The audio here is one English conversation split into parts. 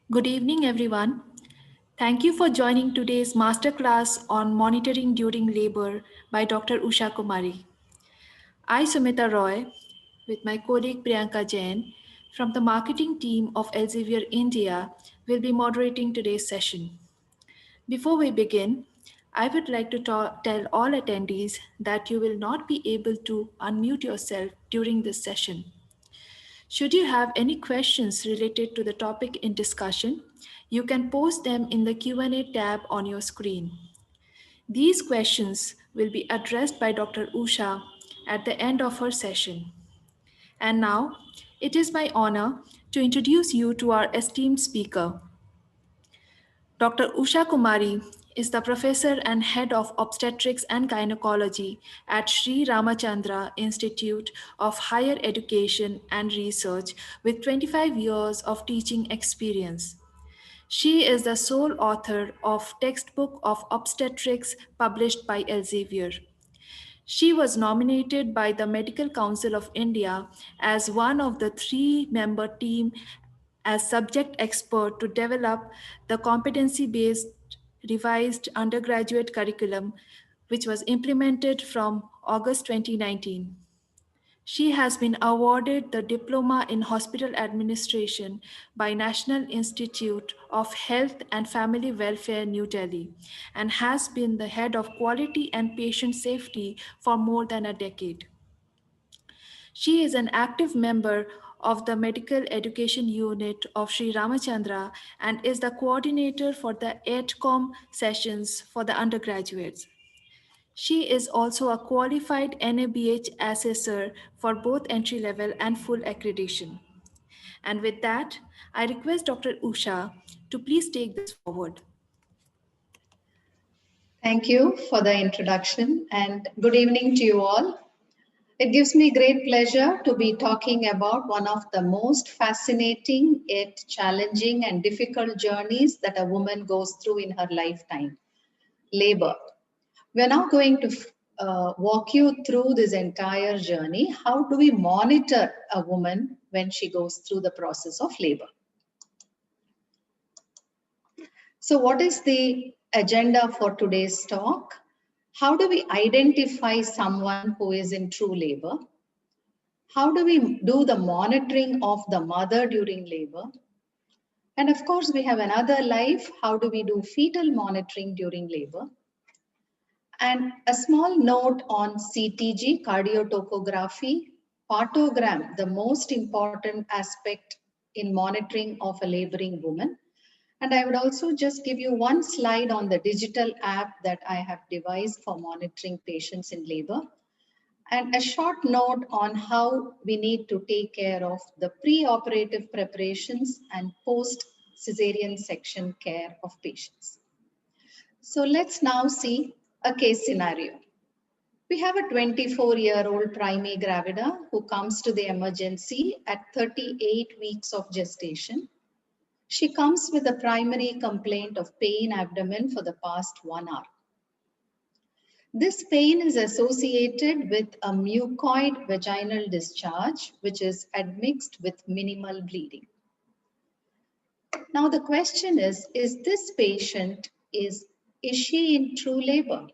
Good evening, everyone. Thank you for joining today's masterclass on monitoring during labor by Dr. Usha Kumari. I, Sumita Roy, with my colleague Priyanka Jain from the marketing team of Elsevier India, will be moderating today's session. Before we begin, I would like to tell all attendees that you will not be able to unmute yourself during this session. Should you have any questions related to the topic in discussion, you can post them in the Q&A tab on your screen. These questions will be addressed by Dr. Usha at the end of her session. And now, it is my honor to introduce you to our esteemed speaker. Dr. Usha Kumari is the professor and head of obstetrics and gynecology at Sri Ramachandra Institute of Higher Education and Research with 25 years of teaching experience. She is the sole author of Textbook of Obstetrics published by Elsevier. She was nominated by the Medical Council of India as one of the three-member team as subject expert to develop the competency-based revised undergraduate curriculum, which was implemented from August 2019. She has been awarded the Diploma in Hospital Administration by National Institute of Health and Family Welfare, New Delhi, and has been the head of quality and patient safety for more than a decade. She is an active member of the Medical Education Unit of Sri Ramachandra and is the coordinator for the EdCom sessions for the undergraduates. She is also a qualified NABH assessor for both entry level and full accreditation. And with that, I request Dr. Usha to please take this forward. Thank you for the introduction and good evening to you all. It gives me great pleasure to be talking about one of the most fascinating yet challenging and difficult journeys that a woman goes through in her lifetime, labor. We're now going to walk you through this entire journey. How do we monitor a woman when she goes through the process of labor? So what is the agenda for today's talk? How do we identify someone who is in true labor? How do we do the monitoring of the mother during labor? And of course, we have another life. How do we do fetal monitoring during labor? And a small note on CTG, cardiotocography, partogram, the most important aspect in monitoring of a laboring woman. And I would also just give you one slide on the digital app that I have devised for monitoring patients in labor. And a short note on how we need to take care of the pre-operative preparations and post-cesarean section care of patients. So let's now see a case scenario. We have a 24-year-old primary gravida who comes to the emergency at 38 weeks of gestation. She comes with a primary complaint of pain abdomen for the past 1 hour. This pain is associated with a mucoid vaginal discharge, which is admixed with minimal bleeding. Now the question is this patient, is she in true labor?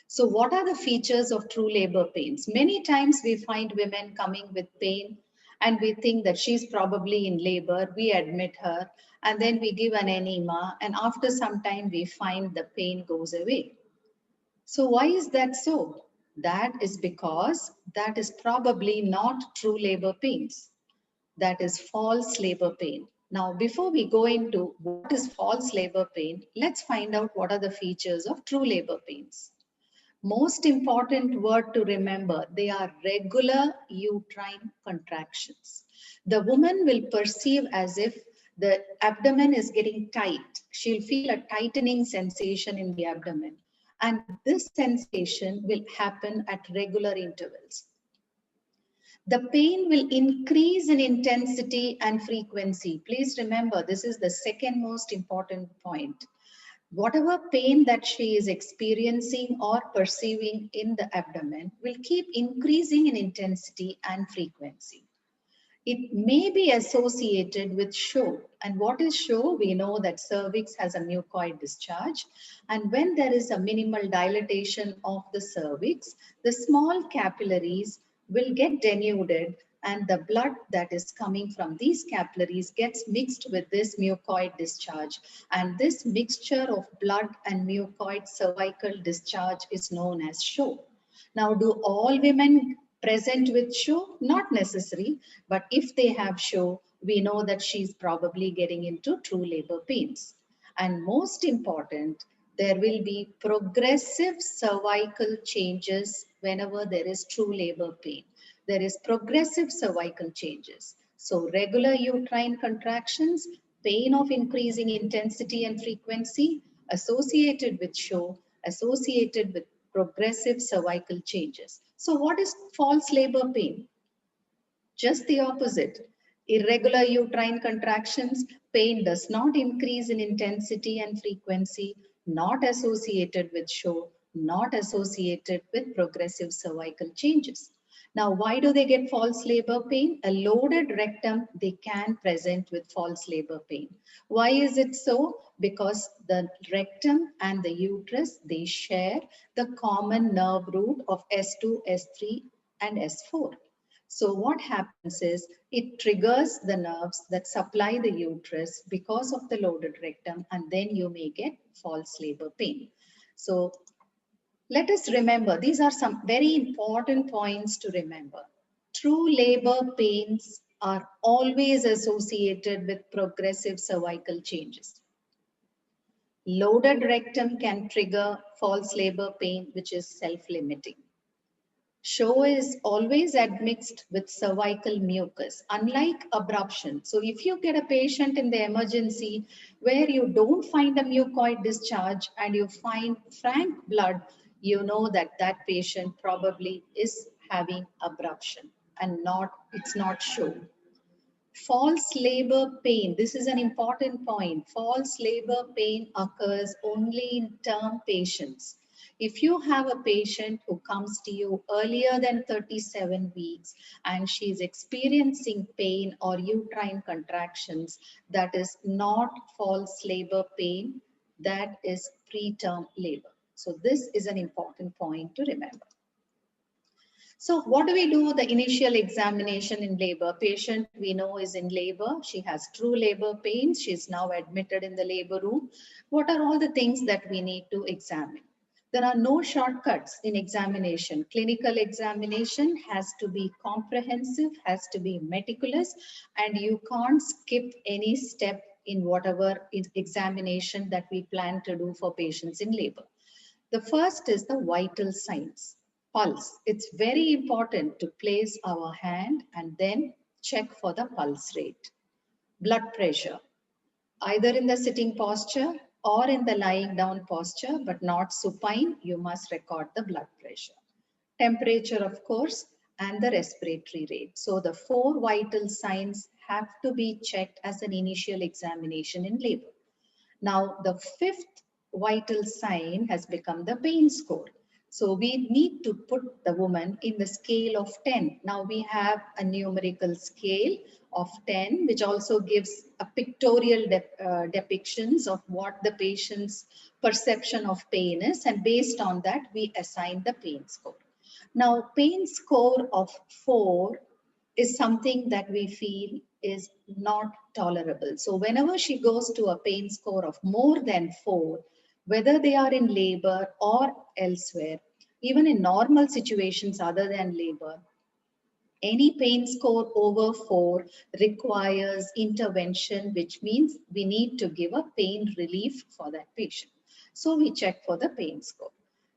So what are the features of true labor pains? Many times we find women coming with pain and we think that she's probably in labor, we admit her, and then we give an enema, and after some time we find the pain goes away. So why is that so? That is because that is probably not true labor pains. That is false labor pain. Now, before we go into what is false labor pain, let's find out what are the features of true labor pains. Most important word to remember, they are regular uterine contractions. The woman will perceive as if the abdomen is getting tight. She'll feel a tightening sensation in the abdomen. And this sensation will happen at regular intervals. The pain will increase in intensity and frequency. Please remember, this is the second most important point. Whatever pain that she is experiencing or perceiving in the abdomen will keep increasing in intensity and frequency. It may be associated with show. And what is show? We know that cervix has a mucoid discharge. And when there is a minimal dilatation of the cervix, the small capillaries will get denuded, and the blood that is coming from these capillaries gets mixed with this mucoid discharge. And this mixture of blood and mucoid cervical discharge is known as show. Now, do all women present with show? Not necessary, but if they have show, we know that she's probably getting into true labor pains. And most important, there will be progressive cervical changes whenever there is true labor pain. There is progressive cervical changes. So regular uterine contractions, pain of increasing intensity and frequency, associated with show, associated with progressive cervical changes. So what is false labor pain? Just the opposite. Irregular uterine contractions, pain does not increase in intensity and frequency, not associated with show, not associated with progressive cervical changes. Now, why do they get false labor pain? A loaded rectum, they can present with false labor pain. Why is it so? Because the rectum and the uterus, they share the common nerve root of S2, S3, and S4. So what happens is it triggers the nerves that supply the uterus because of the loaded rectum, and then you may get false labor pain. So let us remember, these are some very important points to remember. True labor pains are always associated with progressive cervical changes. Loaded rectum can trigger false labor pain, which is self-limiting. Show is always admixed with cervical mucus, unlike abruption. So if you get a patient in the emergency where you don't find a mucoid discharge and you find frank blood, you know that that patient probably is having abruption and it's not show. False labor pain, this is an important point. False labor pain occurs only in term patients. If you have a patient who comes to you earlier than 37 weeks and she is experiencing pain or uterine contractions, that is not false labor pain, that is preterm labor. So this is an important point to remember. So what do we do? The initial examination in labor. Patient we know is in labor. She has true labor pains. She's now admitted in the labor room. What are all the things that we need to examine? There are no shortcuts in examination. Clinical examination has to be comprehensive, has to be meticulous, and you can't skip any step in whatever examination that we plan to do for patients in labor. The first is the vital signs. Pulse. It's very important to place our hand and then check for the pulse rate. Blood pressure, either in the sitting posture or in the lying down posture, but not supine, you must record the blood pressure. Temperature, of course, and the respiratory rate. So the four vital signs have to be checked as an initial examination in labor. Now, the fifth vital sign has become the pain score. So we need to put the woman in the scale of 10. Now we have a numerical scale of 10, which also gives a pictorial depictions of what the patient's perception of pain is. And based on that, we assign the pain score. Now, pain score of 4 is something that we feel is not tolerable. So whenever she goes to a pain score of more than 4, whether they are in labor or elsewhere, even in normal situations other than labor, any pain score over 4 requires intervention, which means we need to give a pain relief for that patient. So we check for the pain score.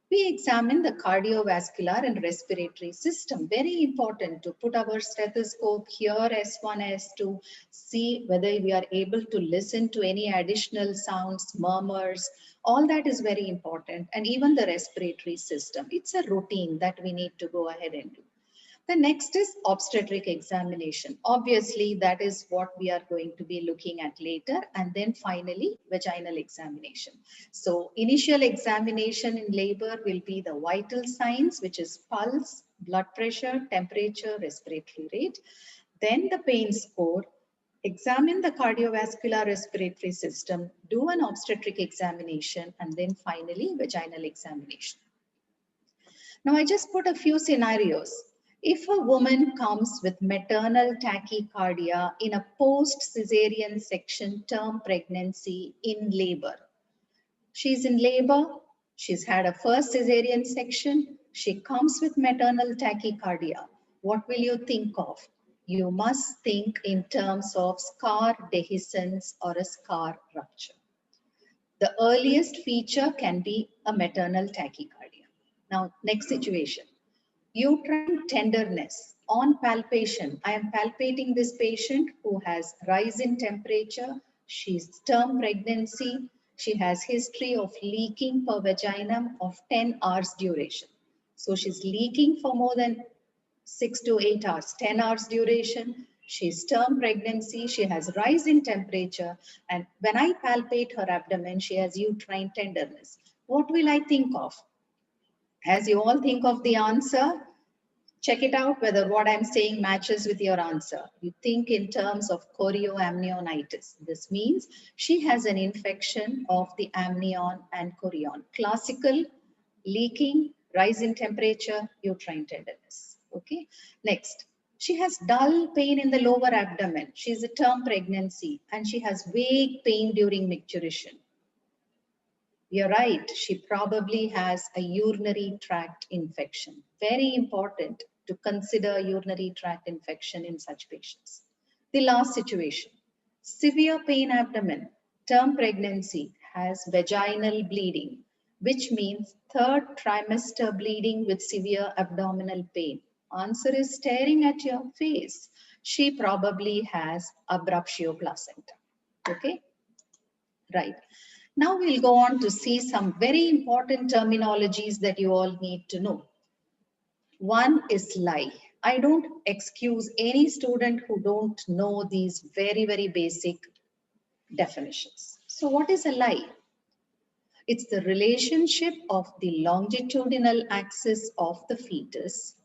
We examine the cardiovascular and respiratory system. Very important to put our stethoscope here, S1, S2, see whether we are able to listen to any additional sounds, murmurs. All that is very important. And even the respiratory system. It's a routine that we need to go ahead and do. The next is obstetric examination. Obviously, that is what we are going to be looking at later. And then finally, vaginal examination. So initial examination in labor will be the vital signs, which is pulse, blood pressure, temperature, respiratory rate. then the pain score, examine the cardiovascular respiratory system, do an obstetric examination, and then finally vaginal examination. Now I just put a few scenarios. If a woman comes with maternal tachycardia in a post-cesarean section term pregnancy in labor, she's in labor, she's had a first cesarean section, she comes with maternal tachycardia. What will you think of? You must think in terms of scar dehiscence or a scar rupture. The earliest feature can be a maternal tachycardia. Now, next situation. Uterine tenderness on palpation. I am palpating this patient who has rise in temperature. She's term pregnancy. She has history of leaking per vaginum of 10 hours duration. So she's leaking for more than 6 to 8 hours, 10 hours duration. She's term pregnancy. She has rise in temperature. And when I palpate her abdomen, she has uterine tenderness. What will I think of? As you all think of the answer, check it out whether what I'm saying matches with your answer. You think in terms of chorioamnionitis. This means she has an infection of the amnion and chorion. Classical, leaking, rise in temperature, uterine tenderness. Okay. Next, she has dull pain in the lower abdomen. She's a term pregnancy and she has vague pain during micturition. You're right, she probably has a urinary tract infection. Very important to consider urinary tract infection in such patients. The last situation, severe pain abdomen, term pregnancy, has vaginal bleeding, which means third trimester bleeding with severe abdominal pain. Answer is staring at your face. She probably has abruptio placenta. Okay, right. Now we'll go on to see some very important terminologies that you all need to know. One is lie. I don't excuse any student who don't know these very, very basic definitions. So what is a lie? It's the relationship of the longitudinal axis of the fetus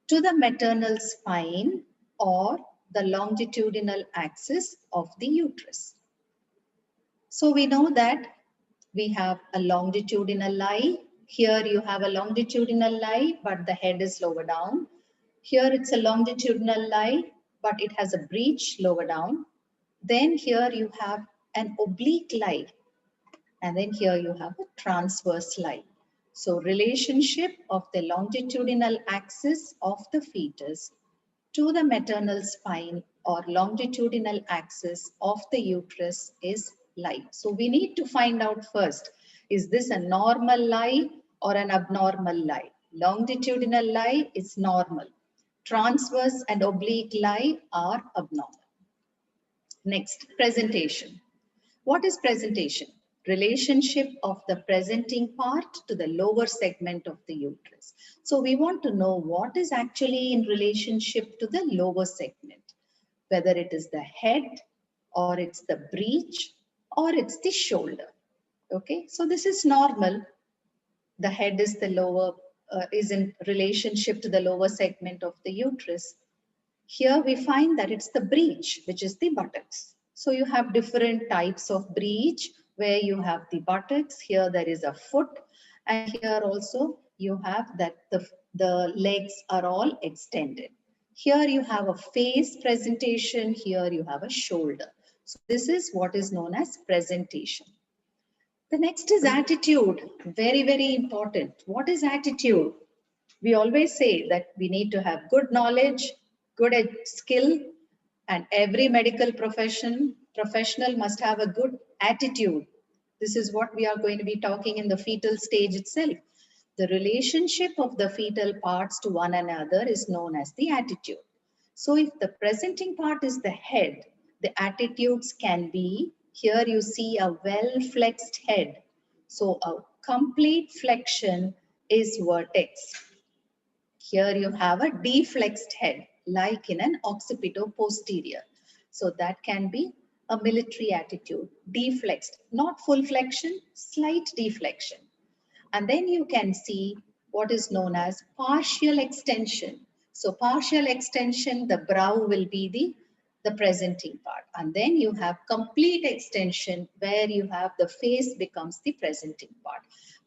to the maternal spine or the longitudinal axis of the uterus. So we know that we have a longitudinal lie. Here you have a longitudinal lie, but the head is lower down. Here it's a longitudinal lie, but it has a breech lower down. Then here you have an oblique lie. And then here you have a transverse lie. So relationship of the longitudinal axis of the fetus to the maternal spine or longitudinal axis of the uterus is lie. So we need to find out first, is this a normal lie or an abnormal lie? Longitudinal lie is normal. Transverse and oblique lie are abnormal. Next, presentation. What is presentation? Relationship of the presenting part to the lower segment of the uterus. So we want to know what is actually in relationship to the lower segment, whether it is the head or it's the breech or it's the shoulder. Okay, so this is normal. The head is the lower, is in relationship to the lower segment of the uterus. Here we find that it's the breech, which is the buttocks. So you have different types of breech where you have the buttocks. Here there is a foot, and here also you have that the legs are all extended. Here you have a face presentation. Here you have a shoulder. So this is what is known as presentation. The next is attitude. Very, very important. What is attitude? We always say that we need to have good knowledge, good skill, and every medical professional must have a good attitude. This is what we are going to be talking in the fetal stage itself. The relationship of the fetal parts to one another is known as the attitude. So if the presenting part is the head, the attitudes can be, here you see a well-flexed head. So a complete flexion is vertex. Here you have a deflexed head, like in an occipito posterior. So that can be a military attitude, deflexed, not full flexion, slight deflection. And then you can see what is known as partial extension. So partial extension, the brow will be the presenting part. And then you have complete extension where you have the face becomes the presenting part.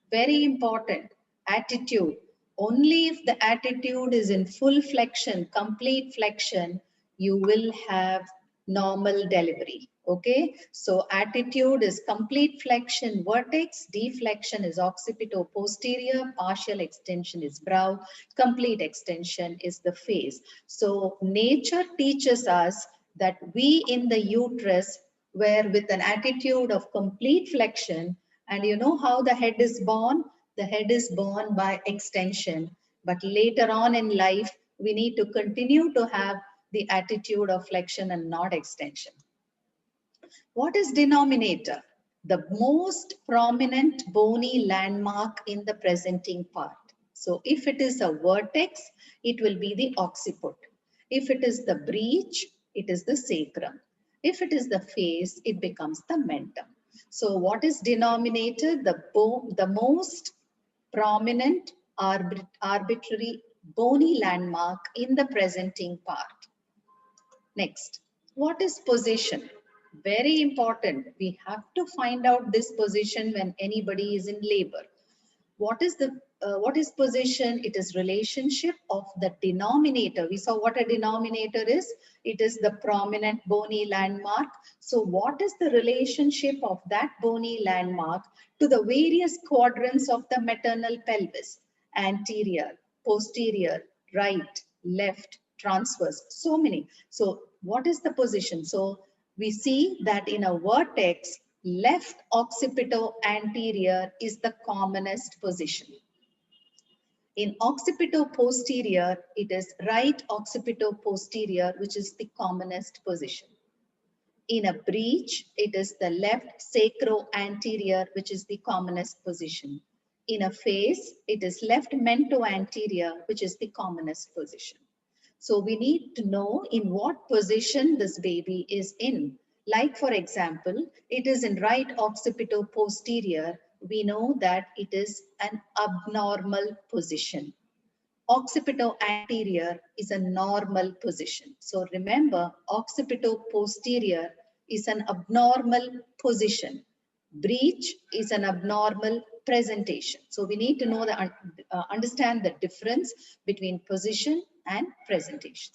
Very important, attitude. Only if the attitude is in full flexion, complete flexion, you will have normal delivery. Okay, so attitude is complete flexion vertex, deflection is occipito-posterior, partial extension is brow, complete extension is the face. So nature teaches us that we in the uterus were with an attitude of complete flexion, and you know how the head is born? The head is born by extension, but later on in life, we need to continue to have the attitude of flexion and not extension. What is denominator? The most prominent bony landmark in the presenting part. So if it is a vertex, it will be the occiput. If it is the breech, it is the sacrum. If it is the face, it becomes the mentum. So what is denominator? The most prominent arbitrary bony landmark in the presenting part. Next, what is position? Very important. We have to find out this position when anybody is in labor. What is position? It is relationship of the denominator. We saw what a denominator is. It is the prominent bony landmark. So what is the relationship of that bony landmark to the various quadrants of the maternal pelvis? Anterior, posterior, right, left, transverse, so many. So what is the position? So we see that in a vertex, left occipito-anterior is the commonest position. In occipito-posterior, it is right occipito-posterior, which is the commonest position. In a breech, it is the left sacro-anterior, which is the commonest position. In a face, it is left mento-anterior, which is the commonest position. So we need to know in what position this baby is in. Like for example, it is in right occipito-posterior. We know that it is an abnormal position. Occipito-anterior is a normal position. So remember, occipito-posterior is an abnormal position. Breech is an abnormal presentation. So we need to know understand the difference between position and presentation.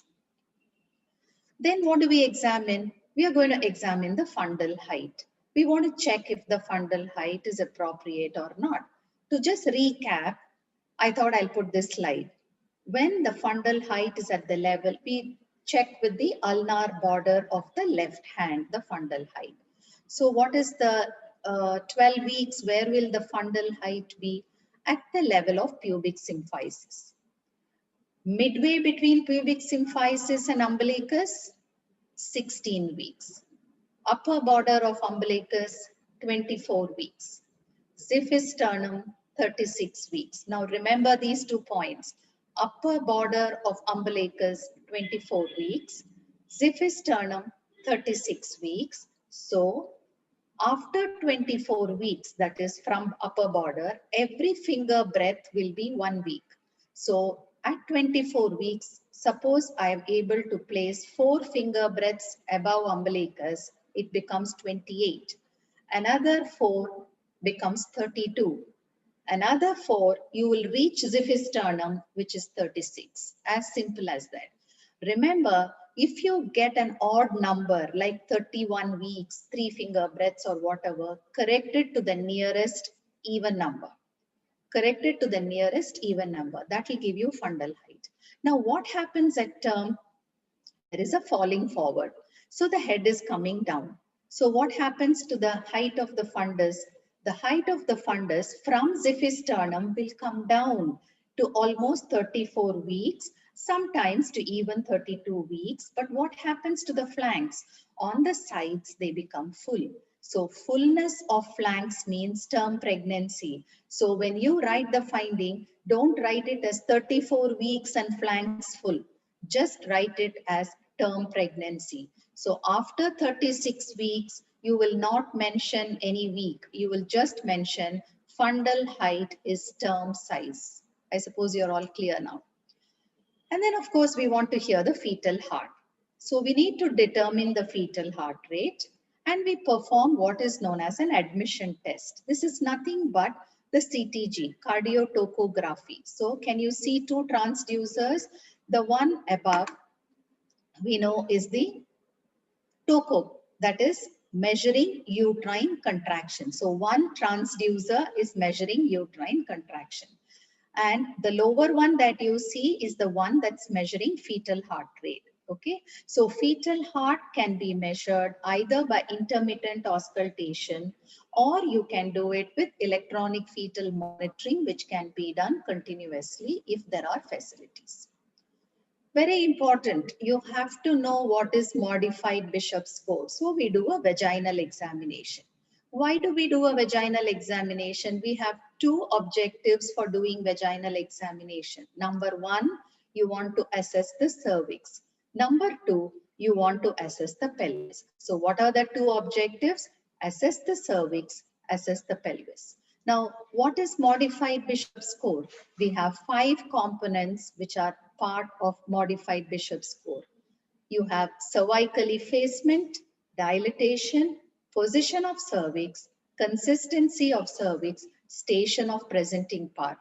Then what do we examine? We are going to examine the fundal height. We want to check if the fundal height is appropriate or not. To just recap, I thought I'll put this slide. When the fundal height is at the level, we check with the ulnar border of the left hand, the fundal height. So what is the 12 weeks, where will the fundal height be? At the level of pubic symphysis. Midway between pubic symphysis and umbilicus, 16 weeks. Upper border of umbilicus, 24 weeks. Xiphisternum, 36 weeks. Now remember these 2 points. Upper border of umbilicus, 24 weeks. Xiphisternum, 36 weeks. So after 24 weeks, that is from upper border, every finger breadth will be 1 week. So at 24 weeks, suppose I am able to place 4 finger breadths above umbilicus, it becomes 28. Another 4 becomes 32. Another 4, you will reach xiphisternum, which is 36. As simple as that. Remember, if you get an odd number like 31 weeks, 3 finger breadths or whatever, correct it to the nearest even number. Correct it to the nearest even number. That will give you fundal height. Now, what happens at term? There is a falling forward. So the head is coming down. So what happens to the height of the fundus? The height of the fundus from xiphisternum will come down to almost 34 weeks, sometimes to even 32 weeks. But what happens to the flanks? On the sides, they become full. So fullness of flanks means term pregnancy. So when you write the finding, don't write it as 34 weeks and flanks full. Just write it as term pregnancy. So after 36 weeks, you will not mention any week. You will just mention fundal height is term size. I suppose you're all clear now. And then of course we want to hear the fetal heart. So we need to determine the fetal heart rate and we perform what is known as an admission test. This is nothing but the CTG, cardiotocography. So can you see two transducers? The one above we know is the toco, that is measuring uterine contraction. So one transducer is measuring uterine contraction. And the lower one that you see is the one that's measuring fetal heart rate. Okay, so fetal heart can be measured either by intermittent auscultation or you can do it with electronic fetal monitoring, which can be done continuously if there are facilities. Very important, you have to know what is modified Bishop's score. So we do a vaginal examination. Why do we do a vaginal examination? We have two objectives for doing vaginal examination. Number one, you want to assess the cervix. Number two, you want to assess the pelvis. So what are the two objectives? Assess the cervix, assess the pelvis. Now, what is modified Bishop's score? We have 5 components which are part of modified Bishop's score. You have cervical effacement, dilatation, position of cervix, consistency of cervix, station of presenting part.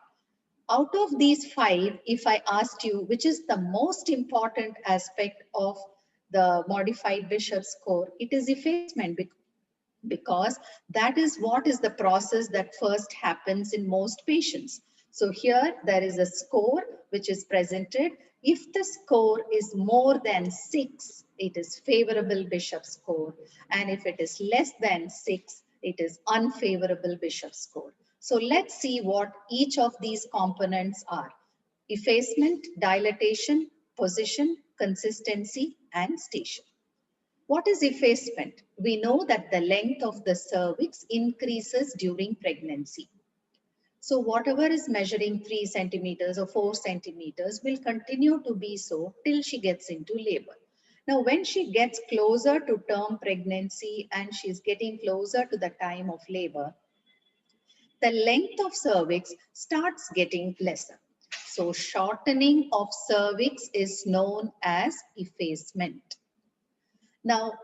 Out of these 5, if I asked you which is the most important aspect of the modified Bishop's score, it is effacement, because that is what is the process that first happens in most patients. So here there is a score which is presented. If the score is more than 6, it is favorable Bishop score. And if it is less than 6, it is unfavorable Bishop score. So let's see what each of these components are. Effacement, dilatation, position, consistency, and station. What is effacement? We know that the length of the cervix increases during pregnancy. So whatever is measuring 3 centimeters or 4 centimeters will continue to be so till she gets into labor. Now, when she gets closer to term pregnancy and she's getting closer to the time of labor, the length of cervix starts getting lesser. So shortening of cervix is known as effacement. Now,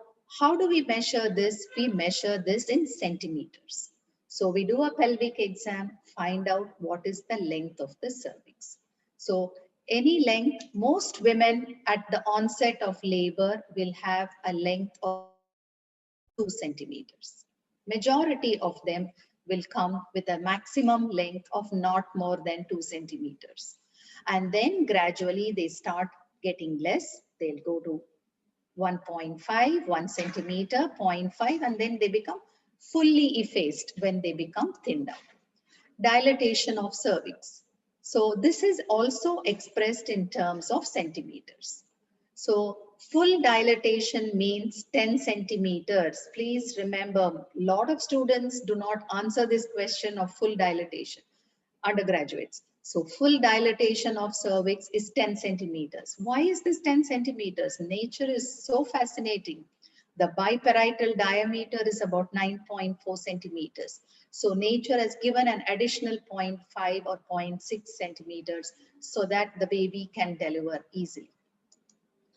how do we measure this? We measure this in centimeters. So we do a pelvic exam, find out what is the length of the cervix. So any length, most women at the onset of labor will have a length of about 2 centimeters. Majority of them will come with a maximum length of not more than 2 centimeters. And then gradually they start getting less. They'll go to 1.5, 1 centimeter, 0.5, and then they become fully effaced when they become thinned out. Dilatation of cervix. So this is also expressed in terms of centimeters. So full dilatation means 10 centimeters. Please remember, a lot of students do not answer this question of full dilatation, undergraduates. So full dilatation of cervix is 10 centimeters. Why is this 10 centimeters? Nature is so fascinating. The biparietal diameter is about 9.4 centimeters. So nature has given an additional 0.5 or 0.6 centimeters so that the baby can deliver easily.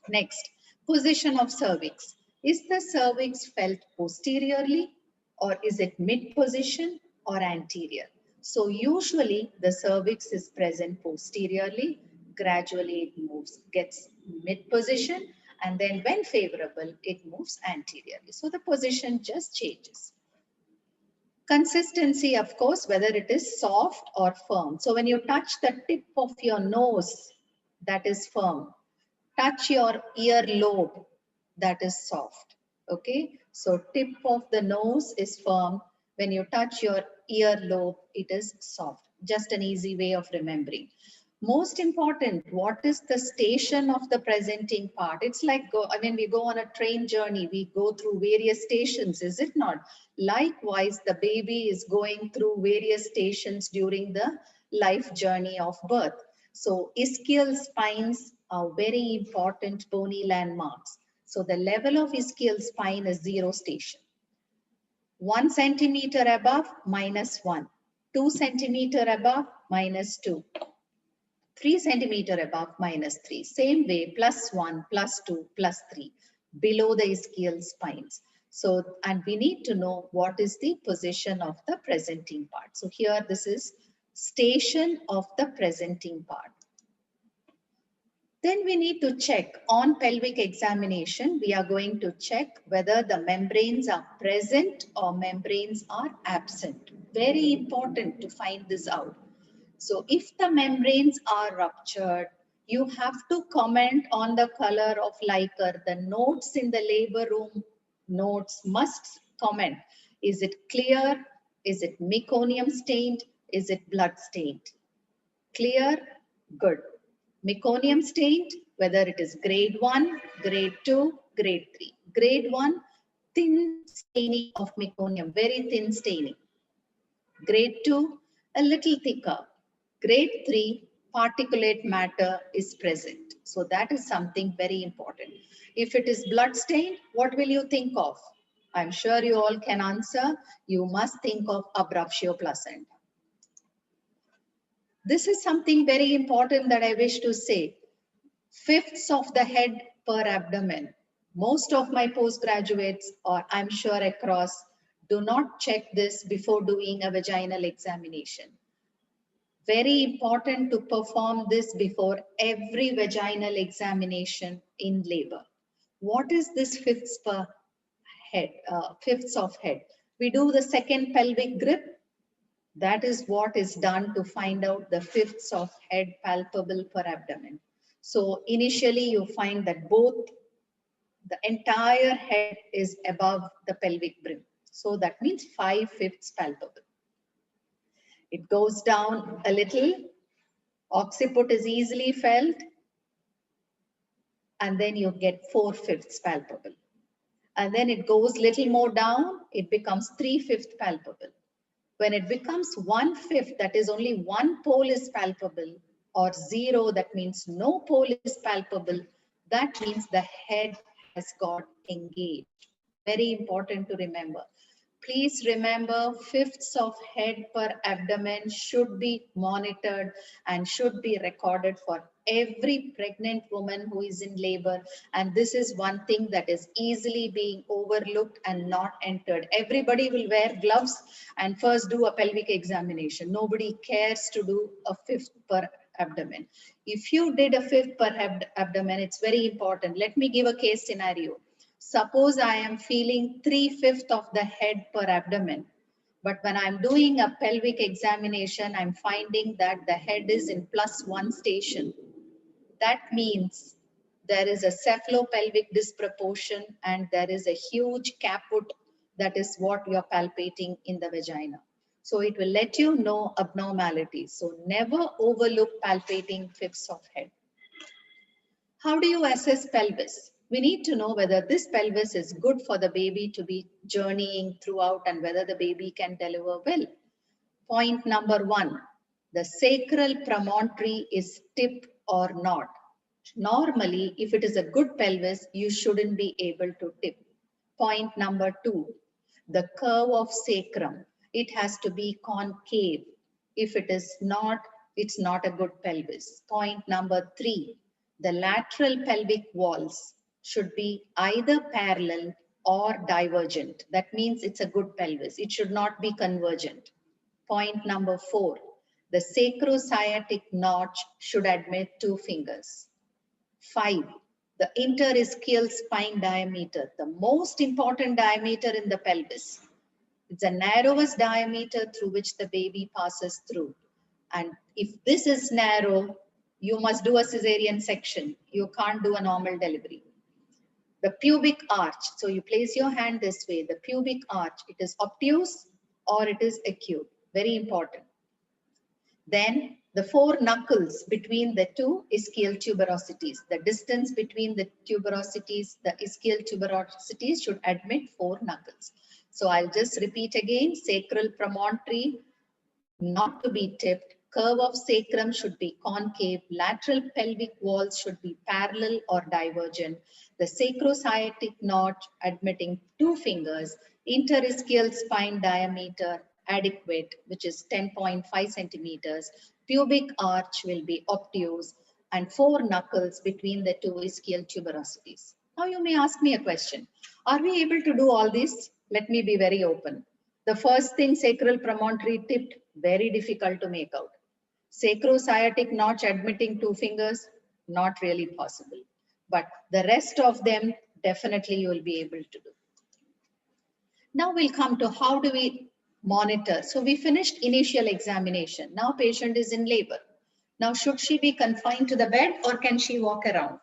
Next, position of cervix. Is the cervix felt posteriorly or is it mid position or anterior? So usually the cervix is present posteriorly, gradually it moves, gets mid position, and then when favorable, it moves anteriorly. So the position just changes. Consistency, of course, whether it is soft or firm. So when you touch the tip of your nose, that is firm. Touch your ear lobe, that is soft. Okay, so tip of the nose is firm. When you touch your ear lobe, it is soft. Just an easy way of remembering. Most important, what is the station of the presenting part? It's like, we go on a train journey, we go through various stations, is it not? Likewise, the baby is going through various stations during the life journey of birth. So ischial spines are very important bony landmarks. So the level of ischial spine is 0 station. 1 centimeter above, -1. 2 centimeter above, -2. 3 centimeter above -3. Same way, +1, +2, +3 below the ischial spines. So, and we need to know what is the position of the presenting part. So here this is station of the presenting part. Then we need to check on pelvic examination. We are going to check whether the membranes are present or membranes are absent. Very important to find this out. So if the membranes are ruptured, you have to comment on the color of liquor. The notes in the labor room notes must comment. Is it clear? Is it meconium stained? Is it blood stained? Clear? Good. Meconium stained, whether it is grade 1, grade 2, grade 3. Grade 1, thin staining of meconium, very thin staining. Grade 2, a little thicker. Grade 3, particulate matter is present. So that is something very important. If it is blood stained, what will you think of? I'm sure you all can answer. You must think of abruptio placenta. This is something very important that I wish to say. Fifths of the head per abdomen. Most of my postgraduates, or I'm sure across, do not check this before doing a vaginal examination. Very important to perform this before every vaginal examination in labor. What is this fifths per head, fifths of head? We do the second pelvic grip. That is what is done to find out the fifths of head palpable per abdomen. So initially you find that both the entire head is above the pelvic brim. So that means 5/5 palpable. It goes down a little, occiput is easily felt, and then you get 4/5 palpable. And then it goes little more down, it becomes 3/5 palpable. When it becomes 1/5, that is only one pole is palpable, or 0, that means no pole is palpable, that means the head has got engaged. Very important to remember. Please remember, fifths of head per abdomen should be monitored and should be recorded for every pregnant woman who is in labor. And this is one thing that is easily being overlooked and not entered. Everybody will wear gloves and first do a pelvic examination. Nobody cares to do a fifth per abdomen. If you did a fifth per abdomen, it's very important. Let me give a case scenario. Suppose I am feeling 3/5 of the head per abdomen, but when I'm doing a pelvic examination, I'm finding that the head is in +1 station. That means there is a cephalopelvic disproportion and there is a huge caput. That is what you're palpating in the vagina. So it will let you know abnormalities. So never overlook palpating fifths of head. How do you assess pelvis? We need to know whether this pelvis is good for the baby to be journeying throughout and whether the baby can deliver well. Point number 1, the sacral promontory is tip or not. Normally, if it is a good pelvis, you shouldn't be able to tip. Point number 2, the curve of sacrum. It has to be concave. If it is not, it's not a good pelvis. Point number 3, the lateral pelvic walls should be either parallel or divergent. That means it's a good pelvis. It should not be convergent. Point number 4, the sacrosciatic notch should admit 2 fingers. 5, the interischial spine diameter, the most important diameter in the pelvis. It's the narrowest diameter through which the baby passes through. And if this is narrow, you must do a cesarean section. You can't do a normal delivery. The pubic arch, so you place your hand this way, the pubic arch, it is obtuse or it is acute, very important. Then the 4 knuckles between the 2 ischial tuberosities, the distance between the tuberosities, the ischial tuberosities should admit 4 knuckles. So I'll just repeat again, sacral promontory not to be tipped, curve of sacrum should be concave, lateral pelvic walls should be parallel or divergent, the sacrosciatic notch admitting 2 fingers, interischial spine diameter adequate, which is 10.5 centimeters. Pubic arch will be obtuse, and 4 knuckles between the two ischial tuberosities. Now you may ask me a question. Are we able to do all this? Let me be very open. The first thing, sacral promontory tipped, very difficult to make out. Sacrosciatic notch admitting 2 fingers, not really possible. But the rest of them, definitely you will be able to do. Now we'll come to how do we monitor. So we finished initial examination. Now patient is in labor. Now should she be confined to the bed or can she walk around?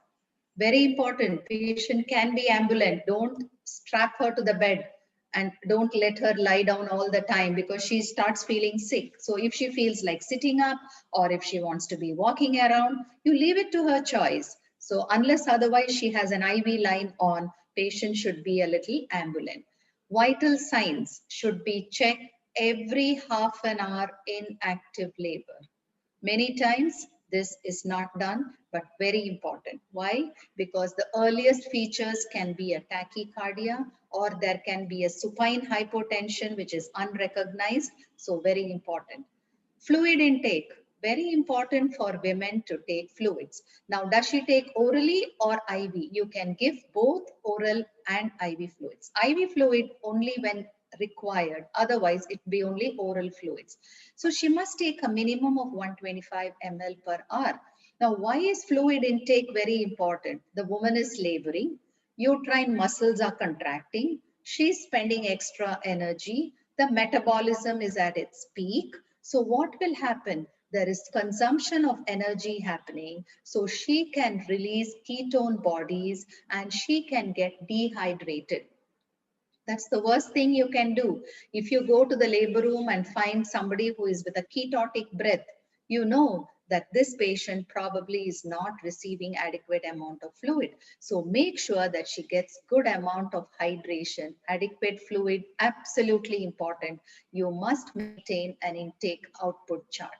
Very important, patient can be ambulant. Don't strap her to the bed and don't let her lie down all the time because she starts feeling sick. So if she feels like sitting up or if she wants to be walking around, you leave it to her choice. So unless otherwise she has an IV line on, patient should be a little ambulant. Vital signs should be checked every half an hour in active labor. Many times this is not done, but very important. Why? Because the earliest features can be a tachycardia or there can be a supine hypotension which is unrecognized. So very important. Fluid intake, very important for women to take fluids. Now, does she take orally or IV? You can give both oral and IV fluids. IV fluid only when required, otherwise it be only oral fluids. So she must take a minimum of 125 ml per hour. Now, why is fluid intake very important? The woman is laboring, uterine muscles are contracting, she's spending extra energy, the metabolism is at its peak. So what will happen? There is consumption of energy happening. So she can release ketone bodies and she can get dehydrated. That's the worst thing you can do. If you go to the labor room and find somebody who is with a ketotic breath, you know that this patient probably is not receiving adequate amount of fluid. So make sure that she gets good amount of hydration, adequate fluid, absolutely important. You must maintain an intake output chart.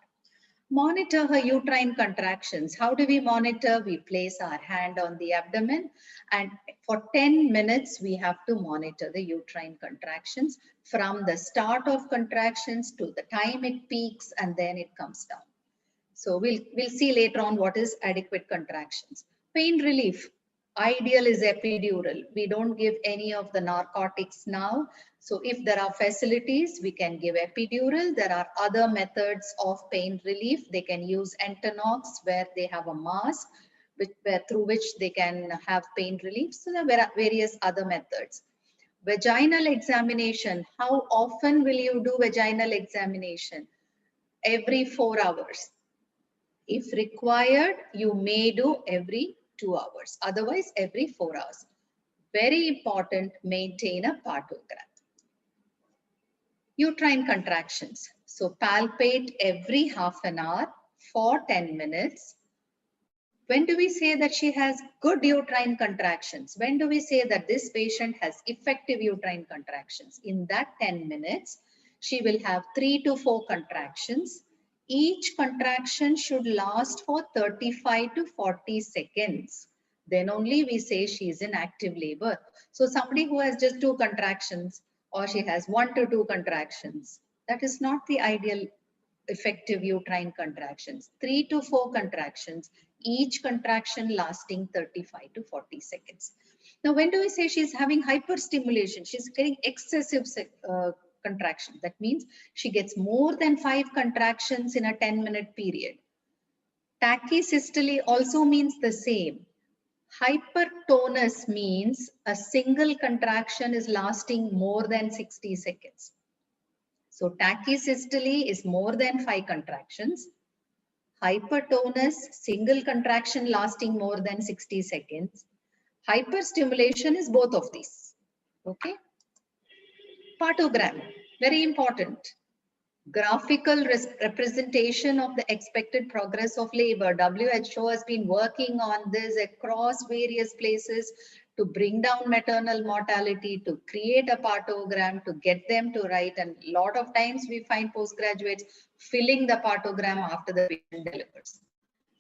Monitor her uterine contractions. How do we monitor? We place our hand on the abdomen and for 10 minutes we have to monitor the uterine contractions from the start of contractions to the time it peaks and then it comes down. So we'll see later on what is adequate contractions. Pain relief. Ideal is epidural. We don't give any of the narcotics now. So if there are facilities, we can give epidural. There are other methods of pain relief. They can use Entonox where they have a mask through which they can have pain relief. So there are various other methods. Vaginal examination. How often will you do vaginal examination? Every 4 hours. If required, you may do every 2 hours. Otherwise, every 4 hours. Very important, maintain a partogram. Uterine contractions. So palpate every half an hour for 10 minutes. When do we say that she has good uterine contractions? When do we say that this patient has effective uterine contractions? In that 10 minutes, she will have 3 to 4 contractions. Each contraction should last for 35 to 40 seconds. Then only we say she is in active labor. So somebody who has just 2 contractions or she has 1 to 2 contractions, that is not the ideal effective uterine contractions. 3 to 4 contractions, each contraction lasting 35 to 40 seconds. Now, when do we say she's having hyperstimulation? She's getting excessive contraction. That means she gets more than 5 contractions in a 10-minute period. Tachysystole also means the same. Hypertonus means a single contraction is lasting more than 60 seconds. So tachysystole is more than 5 contractions. Hypertonus, single contraction lasting more than 60 seconds. Hyperstimulation is both of these. Okay. Partogram, very important. Graphical representation of the expected progress of labor. WHO has been working on this across various places to bring down maternal mortality, to create a partogram, to get them to write. And a lot of times we find postgraduates filling the partogram after the patient delivers.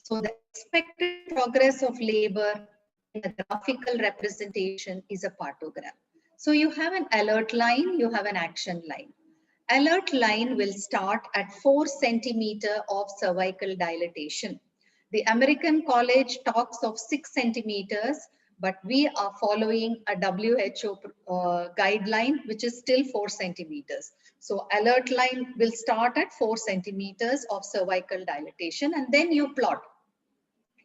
So the expected progress of labor in a graphical representation is a partogram. So you have an alert line, you have an action line. Alert line will start at 4 centimeter of cervical dilatation. The American College talks of 6 centimeters, but we are following a WHO guideline, which is still 4 centimeters. So alert line will start at 4 centimeters of cervical dilatation, and then you plot.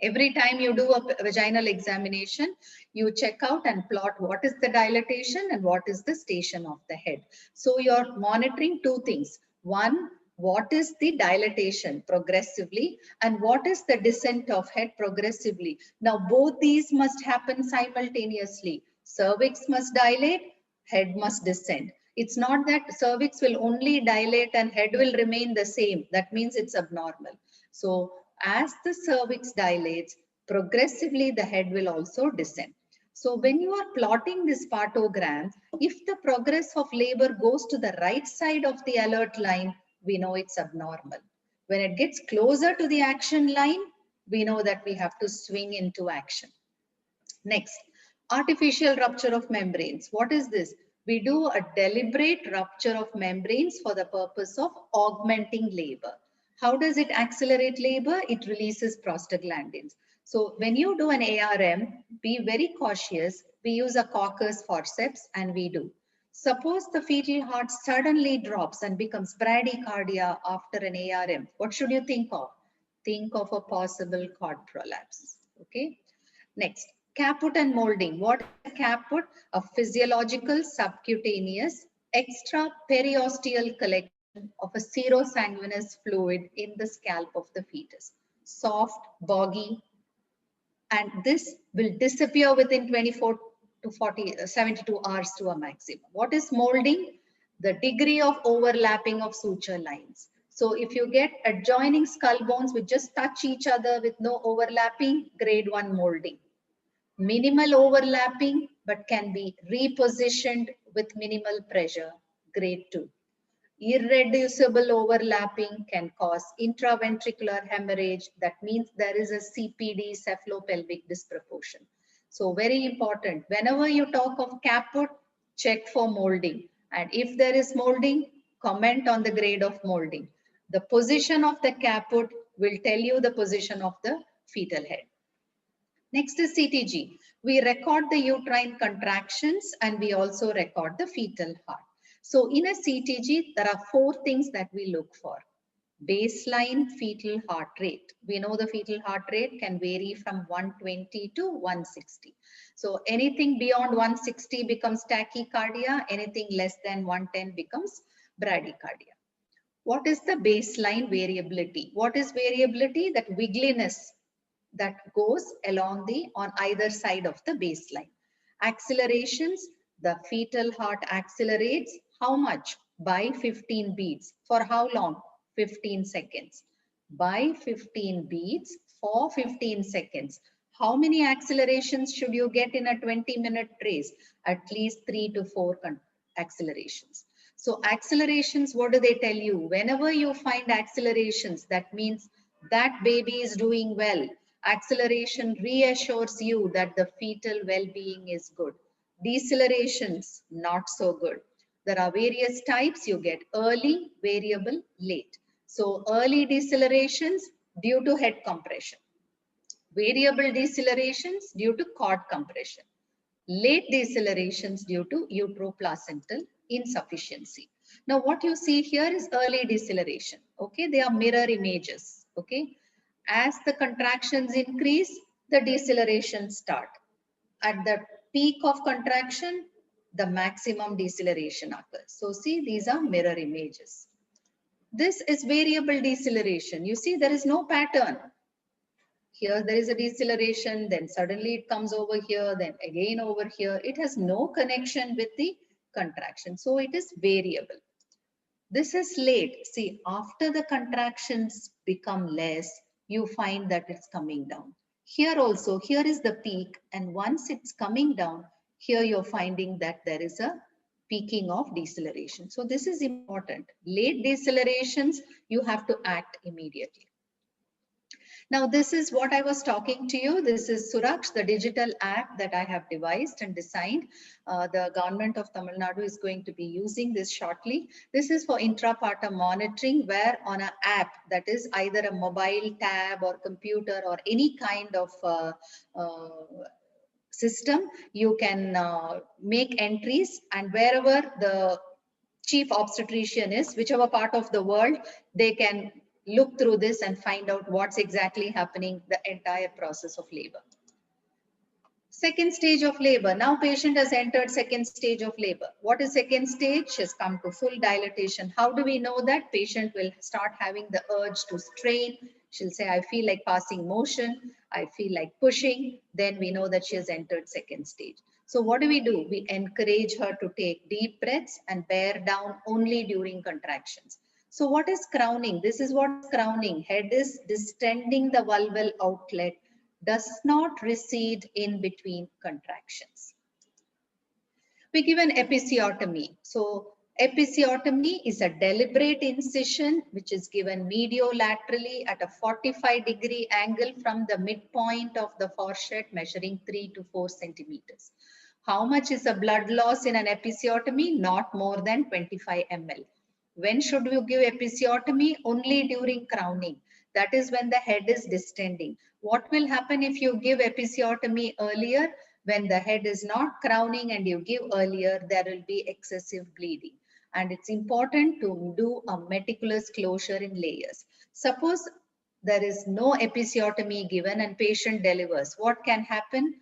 Every time you do a vaginal examination, you check out and plot what is the dilatation and what is the station of the head. So you're monitoring two things. One, what is the dilatation progressively and what is the descent of head progressively. Now, both these must happen simultaneously. Cervix must dilate, head must descend. It's not that cervix will only dilate and head will remain the same. That means it's abnormal. So as the cervix dilates, progressively the head will also descend. So when you are plotting this partogram, if the progress of labor goes to the right side of the alert line, we know it's abnormal. When it gets closer to the action line, we know that we have to swing into action. Next, artificial rupture of membranes. What is this? We do a deliberate rupture of membranes for the purpose of augmenting labor. How does it accelerate labor? It releases prostaglandins. So when you do an ARM, be very cautious. We use a coccus forceps and we do. Suppose the fetal heart suddenly drops and becomes bradycardia after an ARM. What should you think of? Think of a possible cord prolapse. Okay. Next, caput and molding. What is a caput? A physiological subcutaneous extra periosteal collection of a serosanguinous fluid in the scalp of the fetus. Soft, boggy, and this will disappear within 24 to 72 hours to a maximum. What is molding? The degree of overlapping of suture lines. So if you get adjoining skull bones which just touch each other with no overlapping, grade 1 molding. Minimal overlapping but can be repositioned with minimal pressure, grade 2. Irreducible overlapping can cause intraventricular hemorrhage. That means there is a CPD, cephalopelvic disproportion. So very important, whenever you talk of caput, check for molding. And if there is molding, comment on the grade of molding. The position of the caput will tell you the position of the fetal head. Next is CTG. We record the uterine contractions and we also record the fetal heart. So in a CTG, there are 4 things that we look for. Baseline fetal heart rate. We know the fetal heart rate can vary from 120 to 160. So anything beyond 160 becomes tachycardia, anything less than 110 becomes bradycardia. What is the baseline variability? What is variability? That wiggliness that goes along on either side of the baseline. Accelerations, the fetal heart accelerates how much? By 15 beats. For how long? 15 seconds. By 15 beats for 15 seconds. How many accelerations should you get in a 20-minute race? At least 3 to 4 accelerations. So accelerations, what do they tell you? Whenever you find accelerations, that means that baby is doing well. Acceleration reassures you that the fetal well-being is good. Decelerations, not so good. There are various types. You get early, variable, late. So early decelerations due to head compression. Variable decelerations due to cord compression. Late decelerations due to uteroplacental insufficiency. Now what you see here is early deceleration. Okay, they are mirror images. Okay, as the contractions increase, the deceleration start. At the peak of contraction, the maximum deceleration occurs. So see, these are mirror images. This is variable deceleration. You see, there is no pattern. Here there is a deceleration, then suddenly it comes over here, then again over here. It has no connection with the contraction. So it is variable. This is late. See, after the contractions become less, you find that it's coming down. Here also, here is the peak. And once it's coming down, here you're finding that there is a peaking of deceleration. So this is important. Late decelerations, you have to act immediately. Now, this is what I was talking to you. This is Suraksh, the digital app that I have devised and designed. The government of Tamil Nadu is going to be using this shortly. This is for intrapartum monitoring, where on an app, that is either a mobile tab or computer or any kind of system, you can make entries, and wherever the chief obstetrician is, whichever part of the world, they can look through this and find out what's exactly happening the entire process of labor. Second stage of labor. Now patient has entered second stage of labor. What is second stage? She has come to full dilatation. How do we know that? Patient will start having the urge to strain. She'll say, I feel like passing motion. I feel like pushing. Then we know that she has entered second stage. So what do? We encourage her to take deep breaths and bear down only during contractions. So what is crowning? This is what is crowning. Head is distending the vulval outlet, does not recede in between contractions. We give an episiotomy. So episiotomy is a deliberate incision which is given mediolaterally at a 45-degree angle from the midpoint of the fourchette, measuring 3 to 4 centimeters. How much is the blood loss in an episiotomy? Not more than 25 ml. When should you give episiotomy? Only during crowning. That is when the head is distending. What will happen if you give episiotomy earlier? When the head is not crowning and you give earlier, there will be excessive bleeding. And it's important to do a meticulous closure in layers. Suppose there is no episiotomy given and patient delivers. What can happen?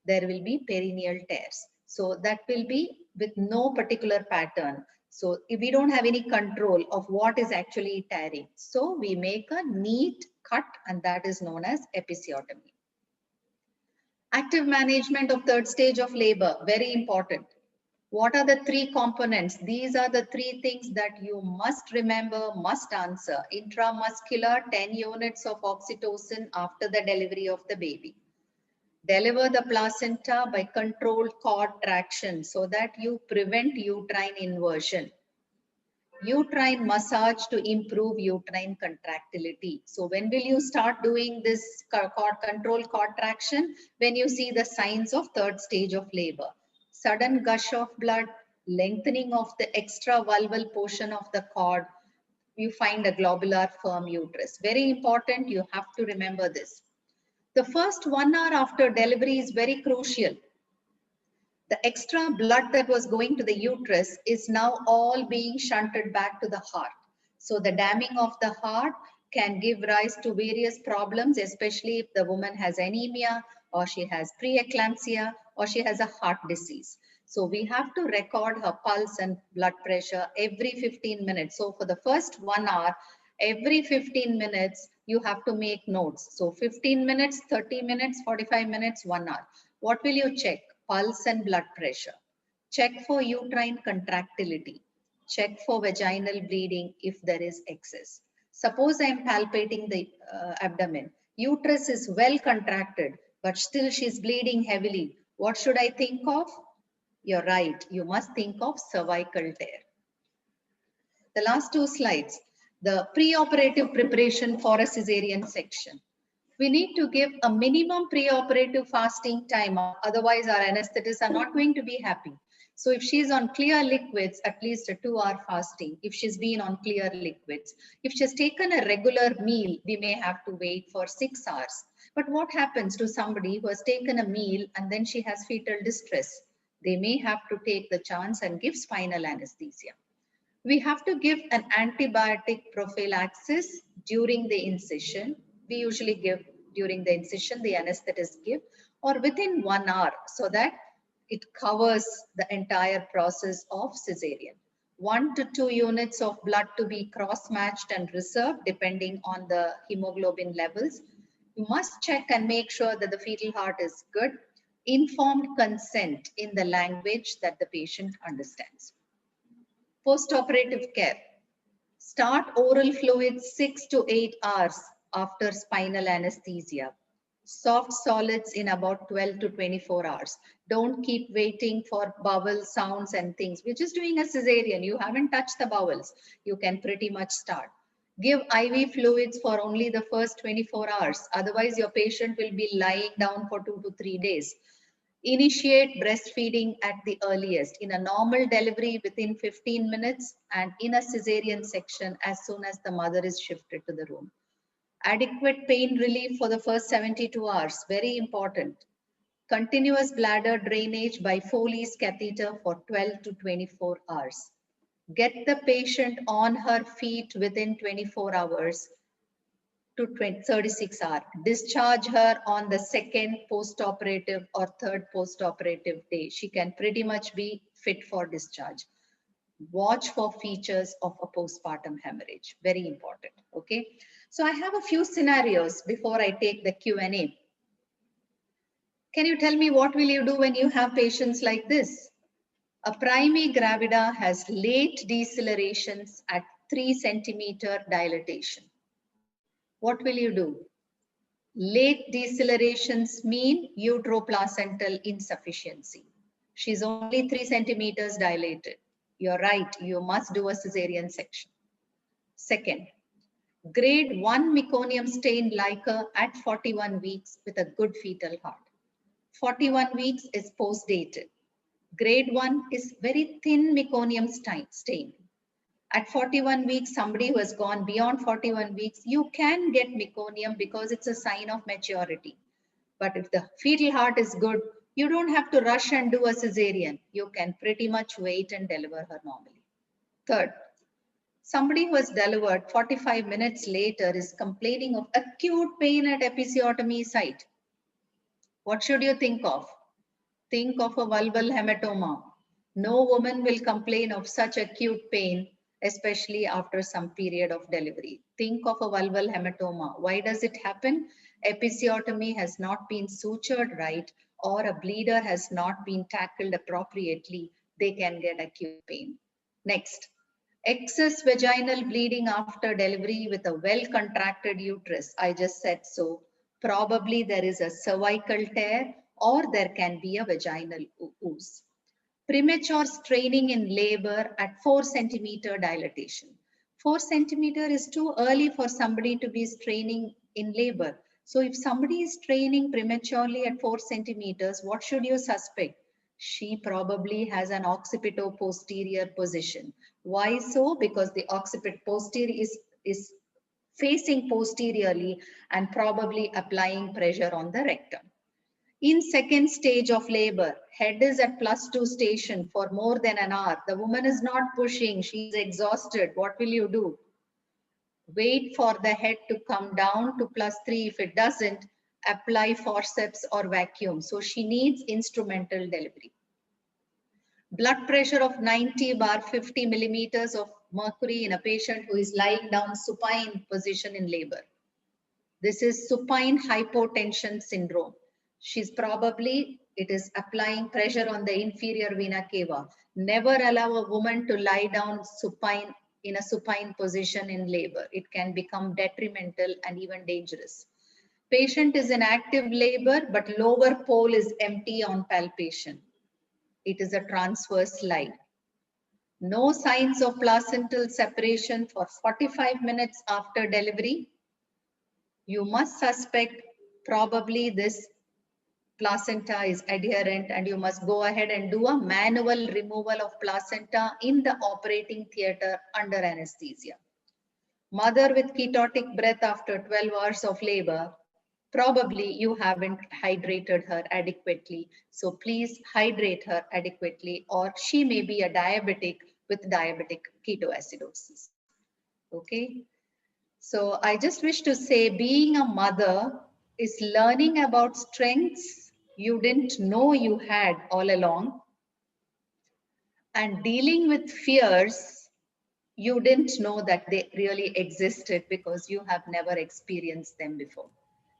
There will be perineal tears. So that will be with no particular pattern. So if we don't have any control of what is actually tearing, so we make a neat cut, and that is known as episiotomy. Active management of third stage of labor, very important. What are the three components? These are the three things that you must remember, must answer. Intramuscular, 10 units of oxytocin after the delivery of the baby. Deliver the placenta by controlled cord traction so that you prevent uterine inversion. Uterine massage to improve uterine contractility. So when will you start doing this control cord traction? When you see the signs of third stage of labor. Sudden gush of blood, lengthening of the extra vulval portion of the cord, you find a globular firm uterus. Very important, you have to remember this. The first 1 hour after delivery is very crucial. The extra blood that was going to the uterus is now all being shunted back to the heart. So the damming of the heart can give rise to various problems, especially if the woman has anemia or she has preeclampsia or she has a heart disease. So we have to record her pulse and blood pressure every 15 minutes. So for the first 1 hour, every 15 minutes, you have to make notes. So 15 minutes, 30 minutes, 45 minutes, 1 hour. What will you check? Pulse and blood pressure. Check for uterine contractility. Check for vaginal bleeding if there is excess. Suppose I am palpating the abdomen. Uterus is well contracted, but still she's bleeding heavily. What should I think of? You're right. You must think of cervical tear. The last two slides. The preoperative preparation for a cesarean section. We need to give a minimum preoperative fasting time, otherwise our anesthetists are not going to be happy. So if she's on clear liquids, at least a 2-hour fasting. If she's been on clear liquids. If she's taken a regular meal, we may have to wait for 6 hours. But what happens to somebody who has taken a meal and then she has fetal distress? They may have to take the chance and give spinal anesthesia. We have to give an antibiotic prophylaxis during the incision. We usually give during the incision, the anesthetist give, or within 1 hour, so that it covers the entire process of cesarean. 1 to 2 units of blood to be cross-matched and reserved depending on the hemoglobin levels. You must check and make sure that the fetal heart is good. Informed consent in the language that the patient understands. Postoperative care. Start oral fluids 6 to 8 hours after spinal anesthesia. Soft solids in about 12 to 24 hours. Don't keep waiting for bowel sounds and things. We're just doing a cesarean. You haven't touched the bowels. You can pretty much start. Give IV fluids for only the first 24 hours. Otherwise, your patient will be lying down for 2 to 3 days. Initiate breastfeeding at the earliest. In a normal delivery, within 15 minutes, and in a cesarean section, as soon as the mother is shifted to the room. Adequate pain relief for the first 72 hours. Very important. Continuous bladder drainage by Foley's catheter for 12 to 24 hours. Get the patient on her feet within 24 hours to 36 hours. Discharge her on the second post-operative or third post-operative day. She can pretty much be fit for discharge. Watch for features of a postpartum hemorrhage. Very important. Okay. So I have a few scenarios before I take the Q&A. Can you tell me what will you do when you have patients like this? A primigravida has late decelerations at 3 centimeter dilatation. What will you do? Late decelerations mean uteroplacental insufficiency. She's only 3 centimeters dilated. You're right, you must do a cesarean section. Second, grade 1 meconium stained Leica at 41 weeks with a good fetal heart. 41 weeks is post-dated. Grade 1 is very thin meconium stain. At 41 weeks, somebody who has gone beyond 41 weeks, you can get meconium because it's a sign of maturity. But if the fetal heart is good, you don't have to rush and do a cesarean. You can pretty much wait and deliver her normally. Third, somebody who has delivered 45 minutes later is complaining of acute pain at episiotomy site. What should you think of? Think of a vulval hematoma. No woman will complain of such acute pain, especially after some period of delivery. Think of a vulval hematoma. Why does it happen? Episiotomy has not been sutured right, or a bleeder has not been tackled appropriately. They can get acute pain. Next, excess vaginal bleeding after delivery with a well contracted uterus. I just said so. Probably there is a cervical tear or there can be a vaginal ooze. Premature straining in labor at 4 centimeter dilatation. 4 centimeter is too early for somebody to be straining in labor. So if somebody is straining prematurely at 4 centimeters, what should you suspect? She probably has an occipito-posterior position. Why so? Because the occipit posterior is facing posteriorly and probably applying pressure on the rectum. In second stage of labor, head is at +2 station for more than an hour. The woman is not pushing, she is exhausted. What will you do? Wait for the head to come down to +3. If it doesn't, apply forceps or vacuum. So she needs instrumental delivery. Blood pressure of 90/50 millimeters of mercury in a patient who is lying down supine position in labor. This is supine hypotension syndrome. She's probably, it is applying pressure on the inferior vena cava. Never allow a woman to lie down supine in a supine position in labor. It can become detrimental and even dangerous. Patient is in active labor, but lower pole is empty on palpation. It is a transverse slide. No signs of placental separation for 45 minutes after delivery. You must suspect probably this placenta is adherent and you must go ahead and do a manual removal of placenta in the operating theater under anesthesia. Mother with ketotic breath after 12 hours of labor, probably you haven't hydrated her adequately. So please hydrate her adequately, or she may be a diabetic with diabetic ketoacidosis. Okay. So I just wish to say being a mother is learning about strengths you didn't know you had all along and dealing with fears you didn't know that they really existed because you have never experienced them before.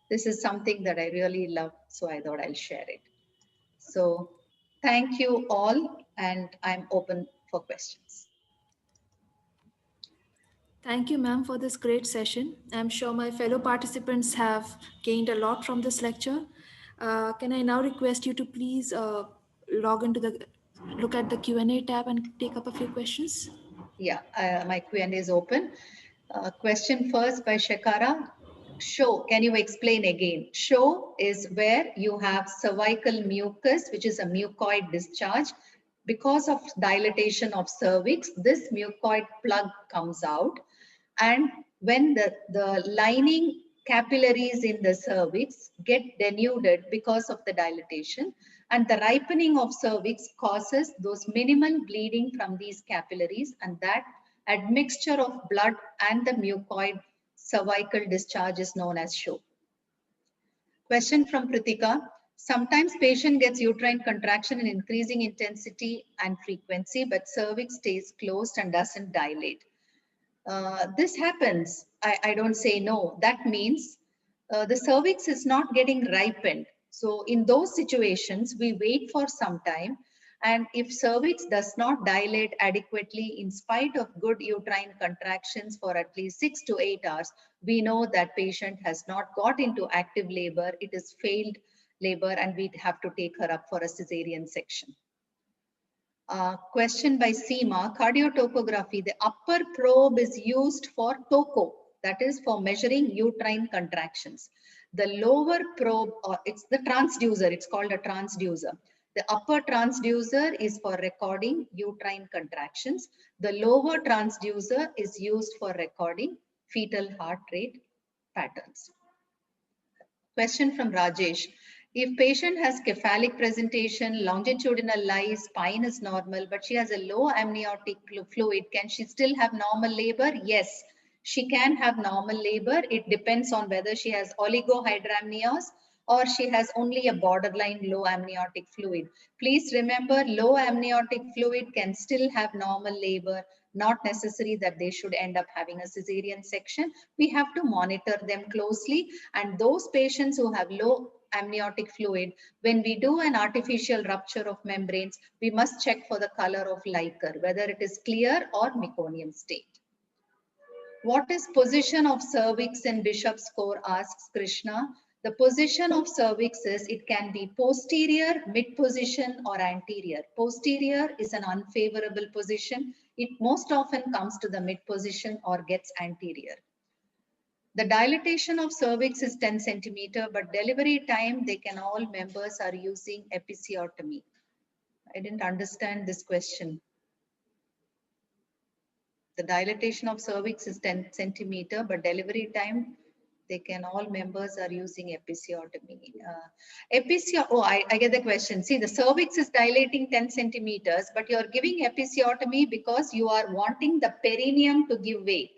This is something that I really love, so I thought I'll share it. So thank you all, and I'm open for questions. Thank you, ma'am, for this great session. I'm sure my fellow participants have gained a lot from this lecture. Can I now request you to please log into look at the Q&A tab and take up a few questions? Yeah, my Q&A is open. Question first by Shekara. Show, can you explain again? Show is where you have cervical mucus, which is a mucoid discharge. Because of dilatation of cervix, this mucoid plug comes out. And when the lining capillaries in the cervix get denuded because of the dilatation, and the ripening of cervix causes those minimal bleeding from these capillaries, and that admixture of blood and the mucoid cervical discharge is known as show. Question from Pritika. Sometimes patient gets uterine contraction in increasing intensity and frequency, but cervix stays closed and doesn't dilate. This happens. I don't say no. That means the cervix is not getting ripened. So in those situations, we wait for some time. And if cervix does not dilate adequately in spite of good uterine contractions for at least 6 to 8 hours, we know that patient has not got into active labor. It is failed labor and we'd have to take her up for a cesarean section. Question by Seema, cardiotocography. The upper probe is used for TOCO, that is for measuring uterine contractions. The lower probe, or it's the transducer, it's called a transducer. The upper transducer is for recording uterine contractions. The lower transducer is used for recording fetal heart rate patterns. Question from Rajesh. If patient has cephalic presentation, longitudinal lie, spine is normal, but she has a low amniotic fluid, can she still have normal labor? Yes, she can have normal labor. It depends on whether she has oligohydramnios or she has only a borderline low amniotic fluid. Please remember, low amniotic fluid can still have normal labor, not necessary that they should end up having a cesarean section. We have to monitor them closely, and those patients who have low amniotic fluid, when we do an artificial rupture of membranes, we must check for the color of liquor, whether it is clear or meconium state. What is position of cervix in Bishop's score, asks Krishna. The position of cervix is, it can be posterior, mid position or anterior. Posterior is an unfavorable position. It most often comes to the mid position or gets anterior. The dilatation of cervix is 10 centimeter, but delivery time, they can all members are using episiotomy. I didn't understand this question. The dilatation of cervix is 10 centimeter, but delivery time, they can all members are using episiotomy. I get the question. See, the cervix is dilating 10 centimeters, but you're giving episiotomy because you are wanting the perineum to give way.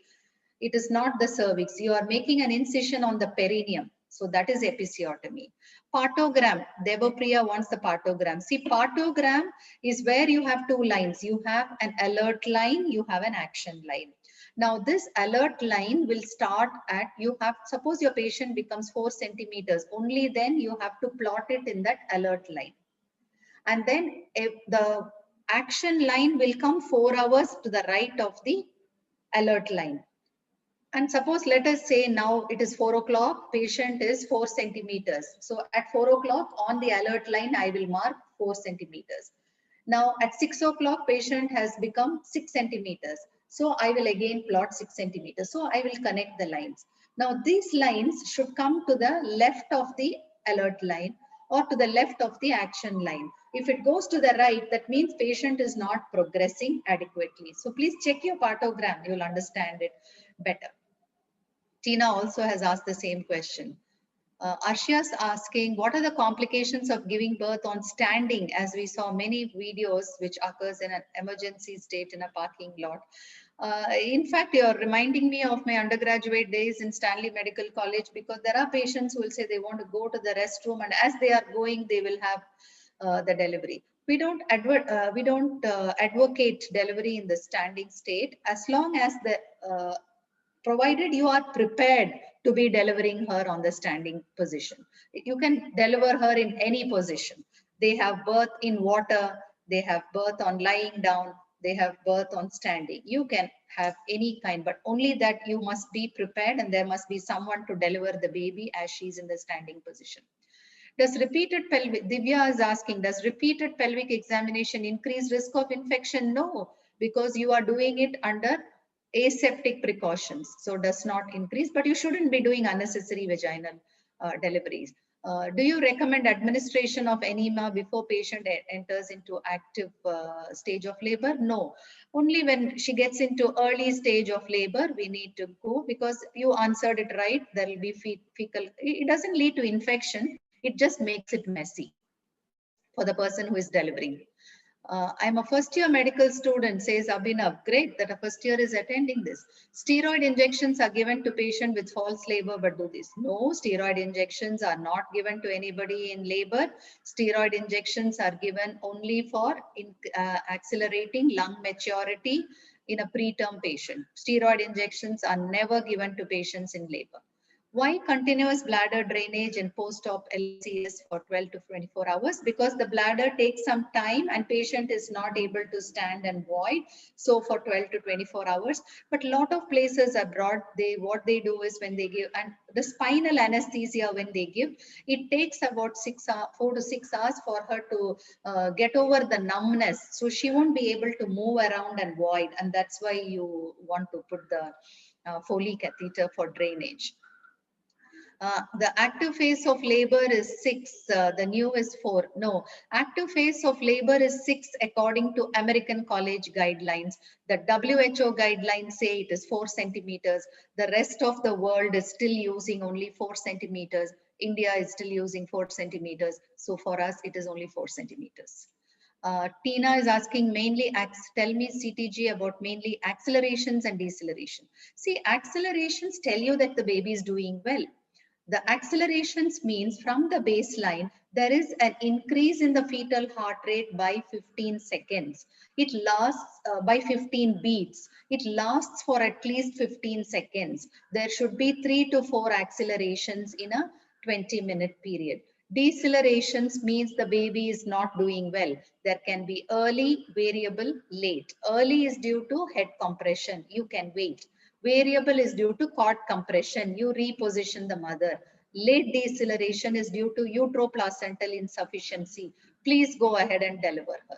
It is not the cervix. You are making an incision on the perineum. So that is episiotomy. Partogram. Devopriya wants the partogram. See, partogram is where you have two lines. You have an alert line, you have an action line. Now this alert line will start at, suppose your patient becomes 4 centimeters, only then you have to plot it in that alert line. And then if the action line will come 4 hours to the right of the alert line. And suppose, let us say now it is 4 o'clock, patient is 4 centimeters. So at 4 o'clock on the alert line, I will mark 4 centimeters. Now at 6 o'clock, patient has become 6 centimeters. So I will again plot 6 centimeters. So I will connect the lines. Now these lines should come to the left of the alert line or to the left of the action line. If it goes to the right, that means patient is not progressing adequately. So please check your partogram, you will understand it better. Tina also has asked the same question. Arshia's asking, what are the complications of giving birth on standing, as we saw many videos which occurs in an emergency state in a parking lot. In fact, you're reminding me of my undergraduate days in Stanley Medical College, because there are patients who will say they want to go to the restroom, and as they are going, they will have the delivery. We don't advocate delivery in the standing state, as long as the provided you are prepared to be delivering her on the standing position. You can deliver her in any position. They have birth in water, they have birth on lying down, they have birth on standing. You can have any kind, but only that you must be prepared and there must be someone to deliver the baby as she's in the standing position. Does repeated pelvic, Divya is asking, does repeated pelvic examination increase risk of infection? No, because you are doing it under aseptic precautions, so does not increase, but you shouldn't be doing unnecessary vaginal deliveries. Do you recommend administration of enema before patient enters into active stage of labor? No. Only when she gets into early stage of labor, we need to go, because you answered it right. There will be fecal. It doesn't lead to infection. It just makes it messy for the person who is delivering. I'm a first year medical student, says Abhinav. Great that a first year is attending this. Steroid injections are given to patient with false labor, but do this. No, steroid injections are not given to anybody in labor. Steroid injections are given only for accelerating lung maturity in a preterm patient. Steroid injections are never given to patients in labor. Why continuous bladder drainage in post-op LCS for 12 to 24 hours? Because the bladder takes some time and patient is not able to stand and void. So for 12 to 24 hours. But a lot of places abroad, what they do is when they give, and the spinal anesthesia when they give, it takes about 4 to 6 hours for her to get over the numbness. So she won't be able to move around and void. And that's why you want to put the Foley catheter for drainage. The active phase of labor is 6, the new is 4. No, active phase of labor is 6 according to American College guidelines. The WHO guidelines say it is 4 centimeters. The rest of the world is still using only 4 centimeters. India is still using 4 centimeters. So for us, it is only 4 centimeters. Tina is asking mainly, tell me CTG about mainly accelerations and deceleration. See, accelerations tell you that the baby is doing well. The accelerations means from the baseline, there is an increase in the fetal heart rate by 15 seconds. It lasts by 15 beats. It lasts for at least 15 seconds. There should be 3 to 4 accelerations in a 20-minute period. Decelerations means the baby is not doing well. There can be early, variable, late. Early is due to head compression. You can wait. Variable is due to cord compression. You reposition the mother. Late deceleration is due to uteroplacental insufficiency. Please go ahead and deliver her.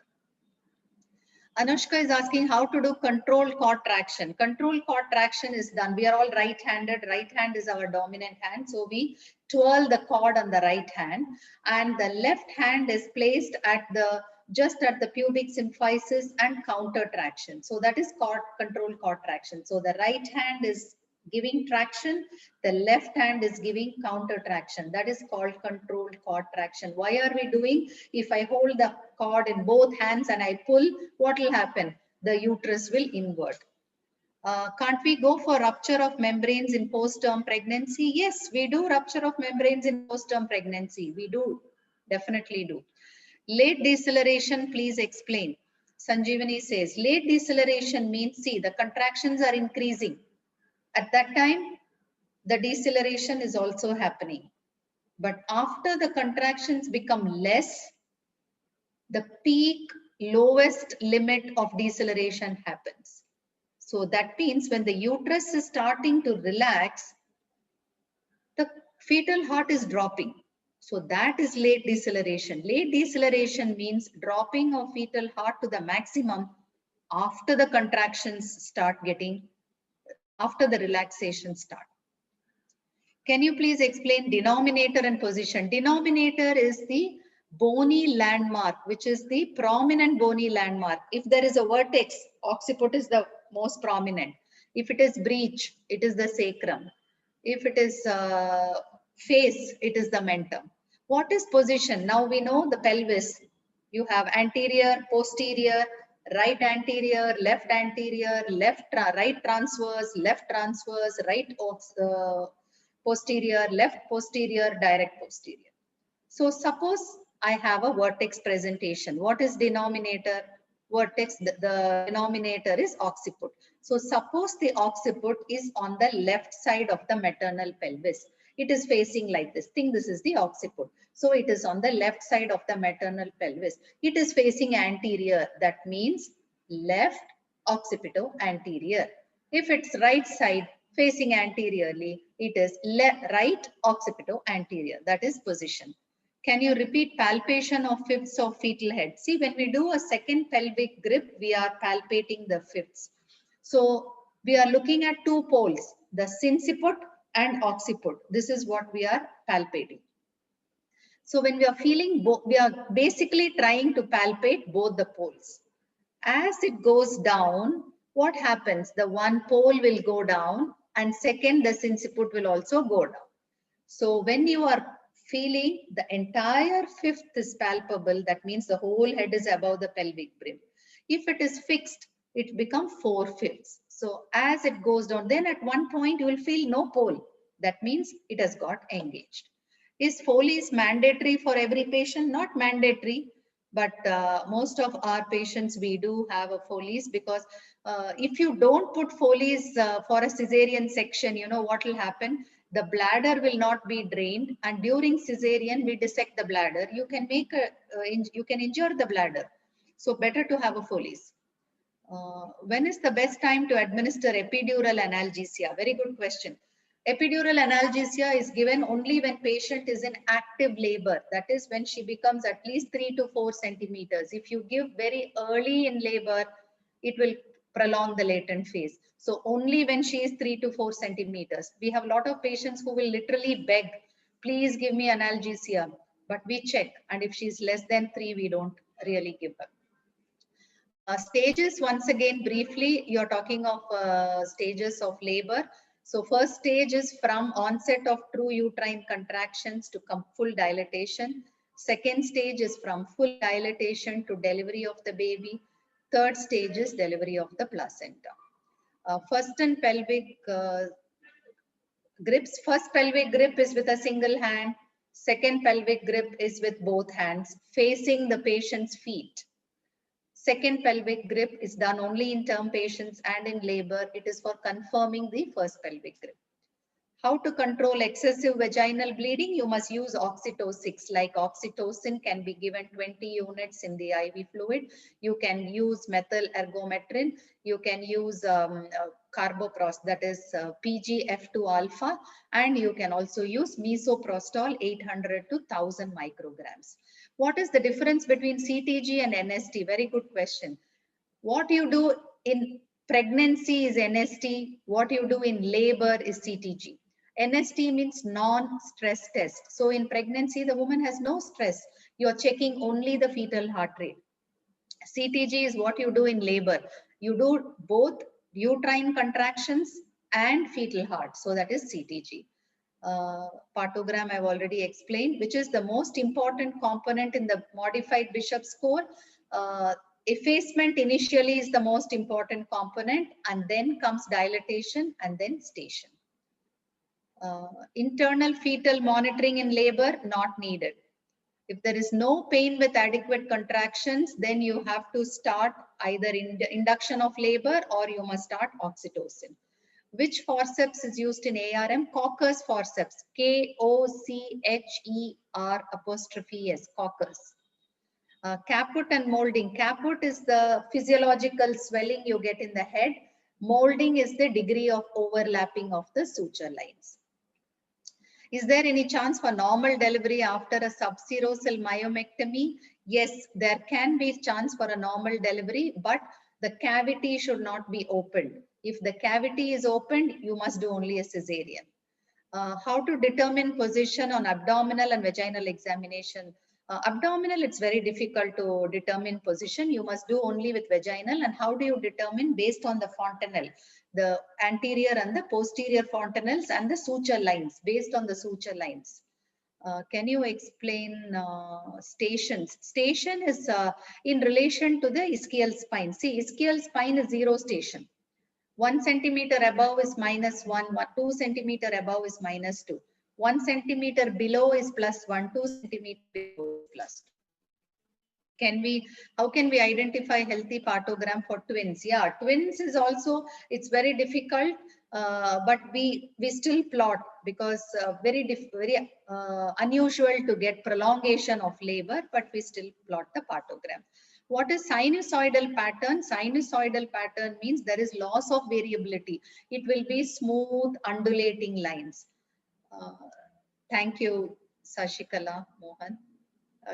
Anushka is asking how to do control cord traction. Control cord traction is done. We are all right-handed. Right hand is our dominant hand. So we twirl the cord on the right hand, and the left hand is placed at the just at the pubic symphysis and counter traction. So that is control cord traction. So the right hand is giving traction, the left hand is giving counter traction. That is called controlled cord traction. Why are we doing? If I hold the cord in both hands and I pull, what will happen? The uterus will invert. Can't we go for rupture of membranes in post-term pregnancy? Yes, we do rupture of membranes in post-term pregnancy. We do, definitely do. Late deceleration, please explain. Sanjeevani says, late deceleration means, see, the contractions are increasing. At that time, the deceleration is also happening. But after the contractions become less, the peak lowest limit of deceleration happens. So that means when the uterus is starting to relax, the fetal heart is dropping. So that is late deceleration. Late deceleration means dropping of fetal heart to the maximum after the contractions start getting, after the relaxation start. Can you please explain denominator and position? Denominator is the bony landmark, which is the prominent bony landmark. If there is a vertex, occiput is the most prominent. If it is breech, it is the sacrum. If it is face, it is the mentum. What is position? Now we know the pelvis. You have anterior, posterior, right anterior, left anterior, right transverse, right posterior, left posterior, direct posterior. So suppose I have a vertex presentation. What is denominator? Vertex, the denominator is occiput. So suppose the occiput is on the left side of the maternal pelvis. It is facing like this. Think this is the occiput. So it is on the left side of the maternal pelvis. It is facing anterior. That means left occipito anterior. If it's right side facing anteriorly, it is right occipito anterior. That is position. Can you repeat palpation of fifths of fetal head? See, when we do a second pelvic grip, we are palpating the fifths. So We are looking at two poles, the sinciput and occiput. This is what we are palpating. So when we are feeling, we are basically trying to palpate both the poles. As it goes down, what happens? The one pole will go down, and second, the sinciput will also go down. So when you are feeling the entire fifth is palpable, that means the whole head is above the pelvic brim. If it is fixed, it becomes 4/5. So as it goes down, then at one point you will feel no pole. That means it has got engaged. Is Foley's mandatory for every patient? Not mandatory, but most of our patients, we do have a Foley's, because if you don't put Foley's for a cesarean section, you know what will happen? The bladder will not be drained, and during cesarean we dissect the bladder. You can make a, you can injure the bladder. So better to have a Foley's. When is the best time to administer epidural analgesia? Very good question. Epidural analgesia is given only when patient is in active labor. That is when she becomes at least 3 to 4 centimeters. If you give very early in labor, it will prolong the latent phase. So only when she is 3 to 4 centimeters. We have a lot of patients who will literally beg, please give me analgesia. But we check, and if she's less than 3, we don't really give her. Stages, once again, briefly, you're talking of stages of labor. So first stage is from onset of true uterine contractions to full dilatation. Second stage is from full dilatation to delivery of the baby. Third stage is delivery of the placenta. First and pelvic grips. First pelvic grip is with a single hand. Second pelvic grip is with both hands facing the patient's feet. Second pelvic grip is done only in term patients and in labor. It is for confirming the first pelvic grip. How to control excessive vaginal bleeding? You must use oxytocin. Like oxytocin can be given 20 units in the IV fluid. You can use methyl ergometrin. You can use carboprost, that is PGF2 alpha, and you can also use misoprostol 800 to 1000 micrograms. What is the difference between CTG and NST? Very good question. What you do in pregnancy is NST. What you do in labor is CTG. NST means non-stress test. So in pregnancy, the woman has no stress. You're checking only the fetal heart rate. CTG is what you do in labor. You do both uterine contractions and fetal heart. So that is CTG. Partogram I've already explained, which is the most important component in the modified Bishop score. Effacement initially is the most important component, and then comes dilatation and then station. Internal fetal monitoring in labor, not needed. If there is no pain with adequate contractions, then you have to start either induction of labor or you must start oxytocin. Which forceps is used in ARM? Cocker's forceps. Kocher'', Cocker's. Caput and molding. Caput is the physiological swelling you get in the head. Molding is the degree of overlapping of the suture lines. Is there any chance for normal delivery after a subserosal myomectomy? Yes, there can be chance for a normal delivery, but the cavity should not be opened. If the cavity is opened, you must do only a cesarean. How to determine position on abdominal and vaginal examination? Abdominal, it's very difficult to determine position. You must do only with vaginal. And how do you determine? Based on the fontanelle, the anterior and the posterior fontanelles and the suture lines, based on the suture lines. Can you explain stations? Station is in relation to the ischial spine. See, ischial spine is 0 station. 1 centimeter above is -1, 2 centimeter above is -2. 1 centimeter below is +1, 2 centimeter below is +2. How can we identify healthy partogram for twins? Yeah, twins is also, it's very difficult, but we still plot, because very unusual to get prolongation of labor, but we still plot the partogram. What is sinusoidal pattern? Sinusoidal pattern means there is loss of variability. It will be smooth, undulating lines. Thank you, Sashikala Mohan.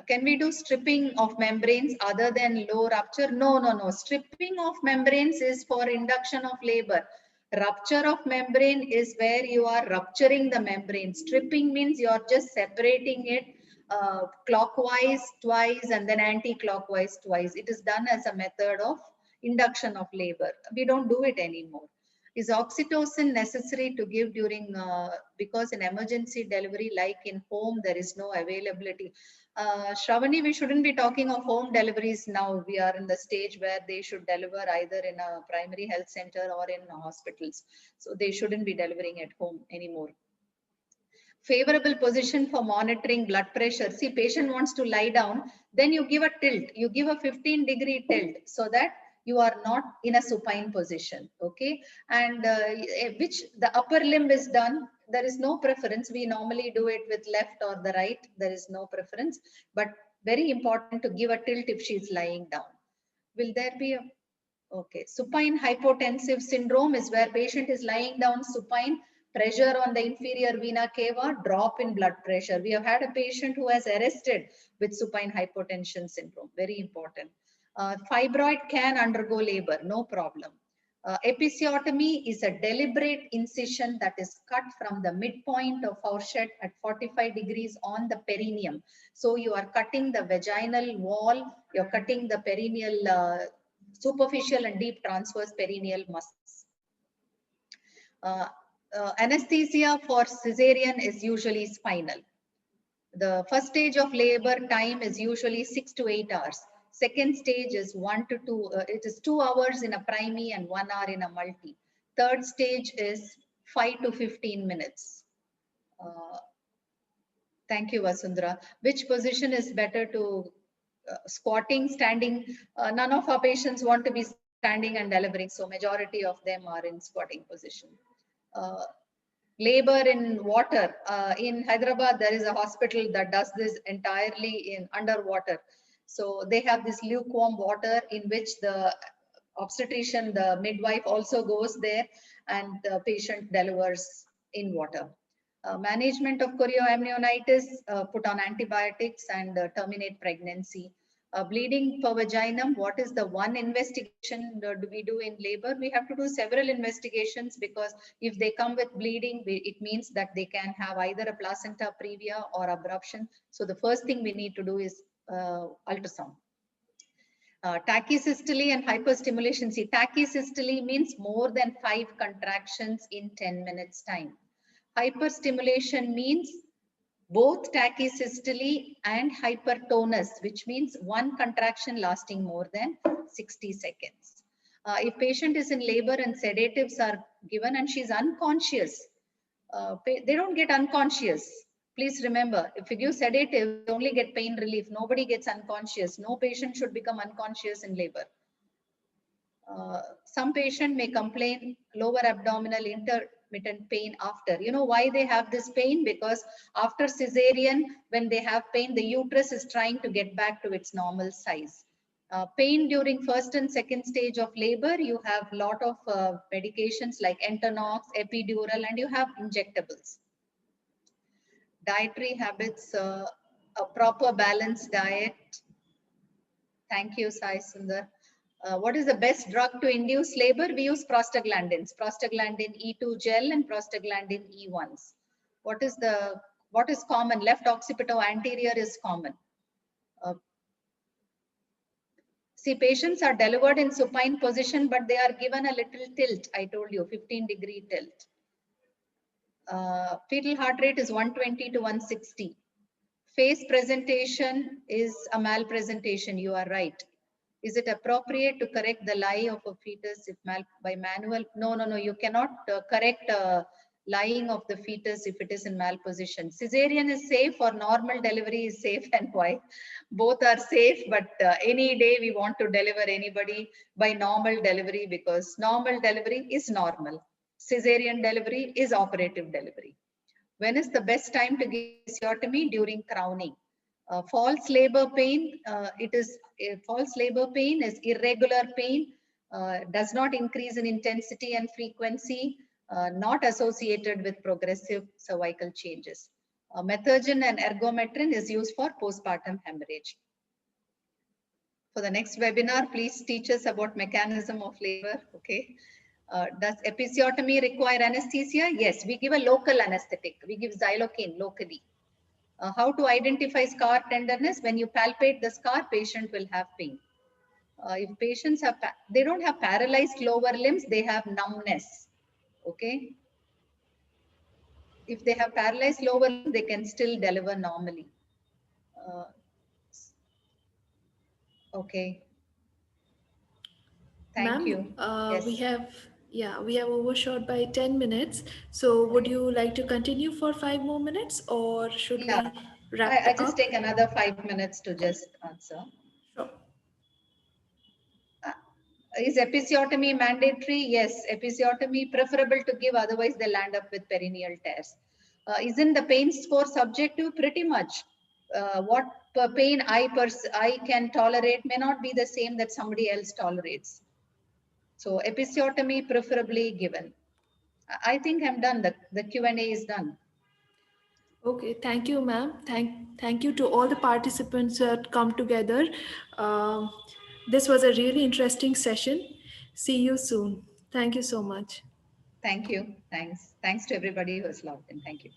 Can we do stripping of membranes other than low rupture? No. Stripping of membranes is for induction of labor. Rupture of membrane is where you are rupturing the membrane. Stripping means you are just separating it clockwise twice and then anti-clockwise twice. It is done as a method of induction of labor. We don't do it anymore. Is oxytocin necessary to give during, because in emergency delivery, like in home, there is no availability. Shravani, we shouldn't be talking of home deliveries now. We are in the stage where they should deliver either in a primary health center or in hospitals. So they shouldn't be delivering at home anymore. Favorable position for monitoring blood pressure. See, patient wants to lie down, then you give a tilt. You give a 15-degree tilt so that you are not in a supine position. Okay, and which the upper limb is done. There is no preference. We normally do it with left or the right. There is no preference, but very important to give a tilt if she is lying down. Will there be a Okay, supine hypotensive syndrome is where patient is lying down supine, pressure on the inferior vena cava, drop in blood pressure. We have had a patient who has arrested with supine hypotension syndrome, very important. Fibroid can undergo labor, no problem. Episiotomy is a deliberate incision that is cut from the midpoint of fourchette at 45 degrees on the perineum. So you are cutting the vaginal wall, you're cutting the perineal superficial and deep transverse perineal muscles. Anesthesia for cesarean is usually spinal. The first stage of labor time is usually 6 to 8 hours. Second stage is 1 to 2, it is 2 hours in a primi and 1 hour in a multi. Third stage is 5 to 15 minutes. Thank you, Vasundhara. Which position is better to squatting, standing? None of our patients want to be standing and delivering, so majority of them are in squatting position. Uh, Labor in water. In Hyderabad, there is a hospital that does this entirely in underwater. So they have this lukewarm water in which the obstetrician, the midwife also goes there and the patient delivers in water. Management of chorioamnionitis, put on antibiotics and terminate pregnancy. Bleeding per vaginum, what is the one investigation do we do in labor? We have to do several investigations because if they come with bleeding, it means that they can have either a placenta previa or abruption. So the first thing we need to do is ultrasound. Tachysystole and hyperstimulation. See, tachysystole means more than 5 contractions in 10 minutes time. Hyperstimulation means both tachysystole and hypertonus, which means one contraction lasting more than 60 seconds. If patient is in labor and sedatives are given and she's unconscious, they don't get unconscious. Please remember, if you give sedatives, you only get pain relief. Nobody gets unconscious. No patient should become unconscious in labor. Some patient may complain lower abdominal intermittent pain after. You know why they have this pain? Because after cesarean, when they have pain, the uterus is trying to get back to its normal size. Pain during first and second stage of labor, you have lot of medications like Entonox, epidural, and you have injectables. Dietary habits, a proper balanced diet. Thank you, Sai Sundar. What is the best drug to induce labor? We use prostaglandins, prostaglandin E2 gel and prostaglandin E1s. What is common? Left occipital anterior is common. See, patients are delivered in supine position, but they are given a little tilt. I told you, 15-degree tilt. Fetal heart rate is 120 to 160. Face presentation is a malpresentation. You are right. Is it appropriate to correct the lie of a fetus if by manual? No. You cannot correct lying of the fetus if it is in malposition. Cesarean is safe or normal delivery is safe, and why? Both are safe, but any day we want to deliver anybody by normal delivery because normal delivery is normal. Cesarean delivery is operative delivery. When is the best time to give episiotomy? During crowning. False labor pain, false labor pain is irregular pain, does not increase in intensity and frequency, not associated with progressive cervical changes. Methergin and ergometrin is used for postpartum hemorrhage. For the next webinar, please teach us about mechanism of labor. Okay. Does episiotomy require anesthesia? Yes, we give a local anesthetic. We give xylocaine locally. How to identify scar tenderness? When you palpate the scar, patient will have pain. If patients have, they don't have paralyzed lower limbs, they have numbness. Okay. If they have paralyzed lower limbs, they can still deliver normally. Uh, okay. Thank Ma'am, you. Yes. we have overshot by 10 minutes. So would Okay. you like to continue for 5 more minutes or should Yeah. we wrap I just up? take another 5 minutes to just answer. Sure. Uh, Is episiotomy mandatory? Yes, episiotomy preferable to give, otherwise they'll land up with perineal tears. Isn't the pain score subjective? Pretty much. What pain I can tolerate may not be the same that somebody else tolerates. So episiotomy preferably given. I think I'm done. The Q&A is done. Okay, thank you, ma'am. Thank you to all the participants who had come together. Um, this was a really interesting session. See you soon. Thank you so much. Thank you. Thanks. Thanks to everybody who has logged in. Thank you.